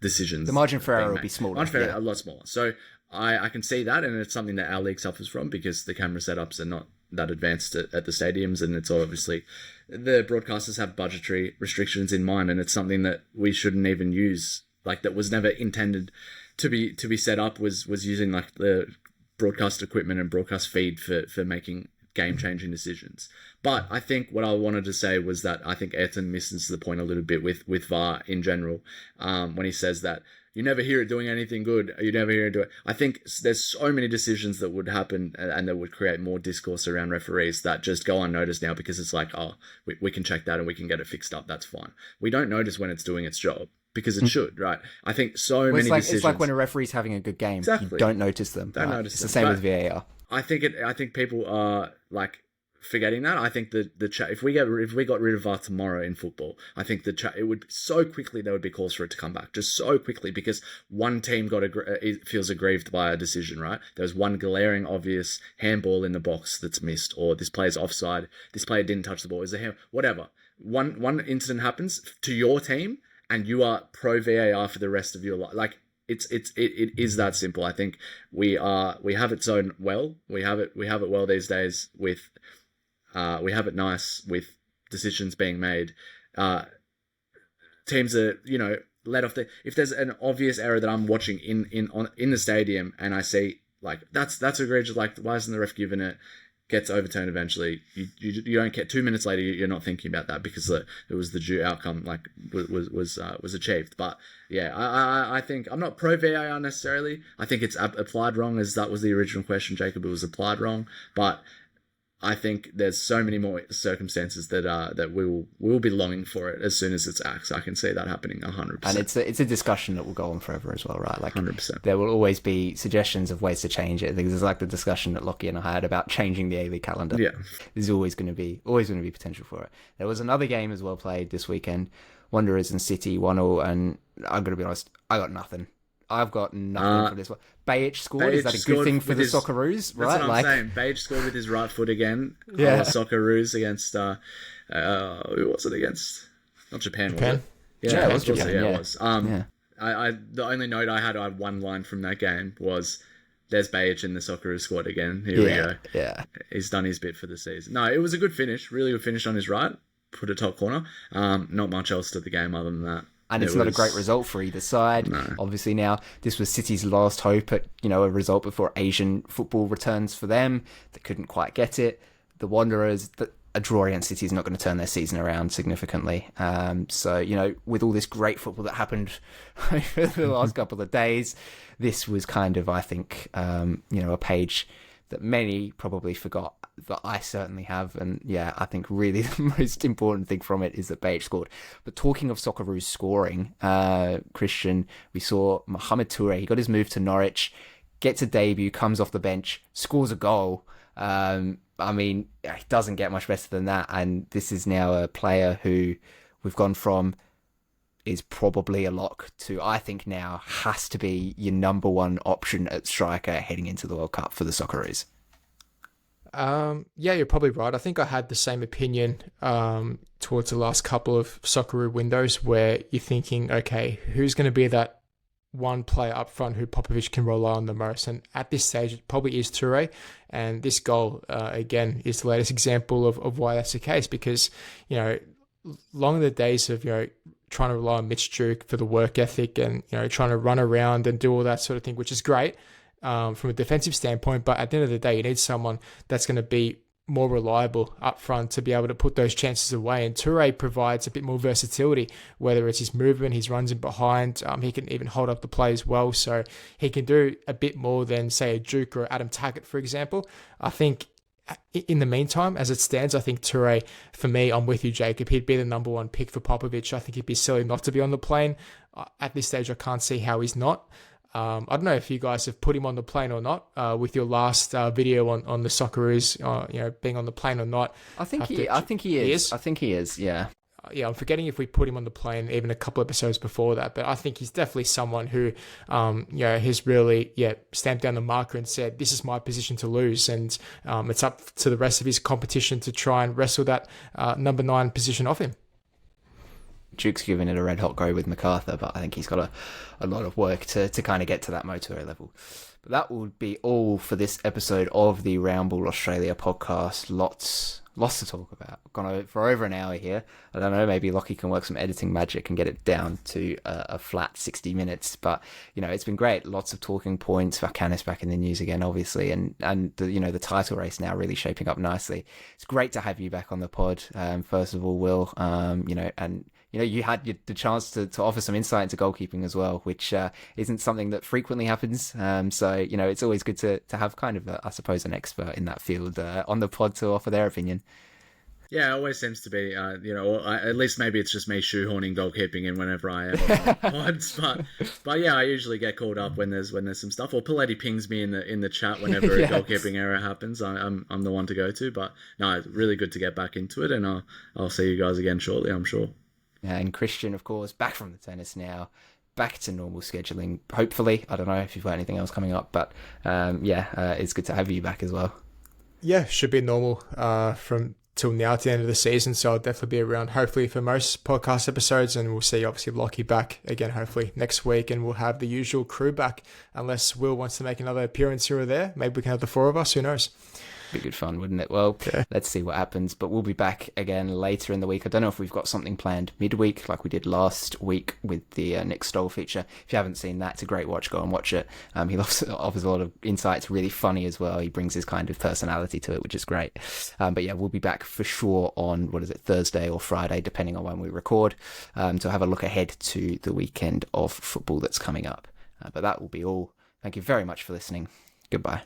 [SPEAKER 3] decisions.
[SPEAKER 1] The margin for error will be smaller.
[SPEAKER 3] Margin for error a lot smaller. So I can see that, and it's something that our league suffers from because the camera setups are not that advanced at the stadiums, and it's obviously the broadcasters have budgetary restrictions in mind, and it's something that we shouldn't even use. Like that was never intended to be set up. Was using like the broadcast equipment and broadcast feed for making game-changing decisions. But I think what I wanted to say was that I think Ayrton misses the point a little bit with VAR in general, when he says that you never hear it doing anything good. You never hear it do it. I think there's so many decisions that would happen and that would create more discourse around referees that just go unnoticed now because it's like, we can check that and we can get it fixed up. That's fine. We don't notice when it's doing its job because it should, right? I think many decisions... It's like
[SPEAKER 1] when a referee's having a good game. Exactly. You don't notice them. It's the same with VAR.
[SPEAKER 3] I think people are like forgetting that. I think if we got rid of VAR tomorrow in football, I think it would so quickly there would be calls for it to come back, just so quickly, because one team feels aggrieved by a decision, right? There's one glaring obvious handball in the box that's missed, or this player's offside, this player didn't touch the ball, whatever. One incident happens to your team, and you are pro VAR for the rest of your life. Like it is that simple. I think we have it so well. We have it well these days with. We have it nice with decisions being made. Teams are, let off if there's an obvious error that I'm watching in the stadium and I see like that's egregious. Like why isn't the ref given it? Gets overturned eventually. You don't get 2 minutes later. You're not thinking about that because it was the due outcome. Like was achieved. But yeah, I think I'm not pro VAR necessarily. I think it's applied wrong, as that was the original question, Jacob. It was applied wrong, but I think there's so many more circumstances that we will be longing for it as soon as it's acts. I can see that happening 100%.
[SPEAKER 1] And it's a discussion that will go on forever as well, right? Like
[SPEAKER 3] 100%.
[SPEAKER 1] There will always be suggestions of ways to change it. There's like the discussion that Lockie and I had about changing the A-League calendar.
[SPEAKER 3] Yeah,
[SPEAKER 1] there's always going to be potential for it. There was another game as well played this weekend. Wanderers and City 1-0, and I'm going to be honest, I got nothing. I've got nothing for this one. Bajic scored. Is that a good thing for the Socceroos? Right?
[SPEAKER 3] That's what I'm saying. Bajic scored with his right foot again. Yeah. Socceroos against... who was it against? Not Japan, was
[SPEAKER 2] Japan?
[SPEAKER 3] it?
[SPEAKER 1] Yeah, it was
[SPEAKER 3] Japan.
[SPEAKER 1] Japan,
[SPEAKER 3] Yeah,
[SPEAKER 1] yeah.
[SPEAKER 3] it was. The only note I had one line from that game was, "There's Bajic in the Socceroos squad again. Here we go.
[SPEAKER 1] Yeah.
[SPEAKER 3] He's done his bit for the season." No, it was a good finish. Really good finish on his right. Put a top corner. Not much else to the game other than that.
[SPEAKER 1] And it's not a great result for either side.
[SPEAKER 3] No.
[SPEAKER 1] Obviously now, this was City's last hope at, a result before Asian football returns for them. They couldn't quite get it. The Wanderers, a draw against City is not going to turn their season around significantly. So, with all this great football that happened over the last couple of days, this was kind of, I think, a page that many probably forgot, that I certainly have. And yeah, I think really the most important thing from it is that Bajic scored. But talking of Socceroos scoring, Christian, we saw Mohamed Toure. He got his move to Norwich, gets a debut, comes off the bench, scores a goal. He doesn't get much better than that. And this is now a player who we've gone from is probably a lock to, I think now, has to be your number one option at striker heading into the World Cup for the Socceroos.
[SPEAKER 2] Yeah, you're probably right. I think I had the same opinion towards the last couple of Socceroo windows, where you're thinking, okay, who's going to be that one player up front who Popovic can rely on the most? And at this stage, it probably is Toure. And this goal, again, is the latest example of why that's the case, because, long are the days of, trying to rely on Mitch Duke for the work ethic and, trying to run around and do all that sort of thing, which is great from a defensive standpoint. But at the end of the day, you need someone that's going to be more reliable up front to be able to put those chances away. And Toure provides a bit more versatility, whether it's his movement, his runs in behind. He can even hold up the play as well. So he can do a bit more than, say, a Duke or Adam Taggart, for example. I think in the meantime, as it stands, I think Toure, for me, I'm with you, Jacob. He'd be the number one pick for Popovic. I think he'd be silly not to be on the plane. At this stage, I can't see how he's not. I don't know if you guys have put him on the plane or not with your last video on the Socceroos, being on the plane or not.
[SPEAKER 1] I think he is. I think he is, yeah.
[SPEAKER 2] I'm forgetting if we put him on the plane even a couple episodes before that, but I think he's definitely someone who, has really, stamped down the marker and said, this is my position to lose. And it's up to the rest of his competition to try and wrestle that number 9 position off him.
[SPEAKER 1] Duke's given it a red hot go with MacArthur, but I think he's got a lot of work to kind of get to that Motour level. But that would be all for this episode of the Round Ball Australia podcast. Lots to talk about. We've gone for over an hour here. I don't know, maybe Lockie can work some editing magic and get it down to a flat 60 minutes. But, it's been great. Lots of talking points. Valkanis back in the news again, obviously. And the title race now really shaping up nicely. It's great to have you back on the pod. First of all, Will, you had the chance to offer some insight into goalkeeping as well, which isn't something that frequently happens. So it's always good to have kind of, I suppose, an expert in that field on the pod to offer their opinion.
[SPEAKER 3] Yeah, it always seems to be, or at least maybe it's just me shoehorning goalkeeping in whenever I am on the pods. But yeah, I usually get called up when there's some stuff. Or Paletti pings me in the chat whenever a goalkeeping error happens. I'm the one to go to. But no, it's really good to get back into it, and I'll see you guys again shortly, I'm sure.
[SPEAKER 1] And Christian, of course, back from the tennis now, back to normal scheduling. Hopefully, I don't know if you've got anything else coming up, but it's good to have you back as well.
[SPEAKER 2] Yeah, should be normal from till now to the end of the season, so I'll definitely be around hopefully for most podcast episodes, and we'll see obviously Lockie back again hopefully next week, and we'll have the usual crew back unless Will wants to make another appearance here or there. Maybe we can have the 4 of us, who knows.
[SPEAKER 1] Be good fun, wouldn't it? Well, Let's see what happens, but we'll be back again later in the week. I don't know if we've got something planned midweek like we did last week with the Nick Stoll feature. If you haven't seen that, it's a great watch. Go and watch it. He offers a lot of insights, really funny as well. He brings his kind of personality to it, which is great. But yeah, we'll be back for sure on, Thursday or Friday, depending on when we record, to have a look ahead to the weekend of football that's coming up. But that will be all. Thank you very much for listening. Goodbye.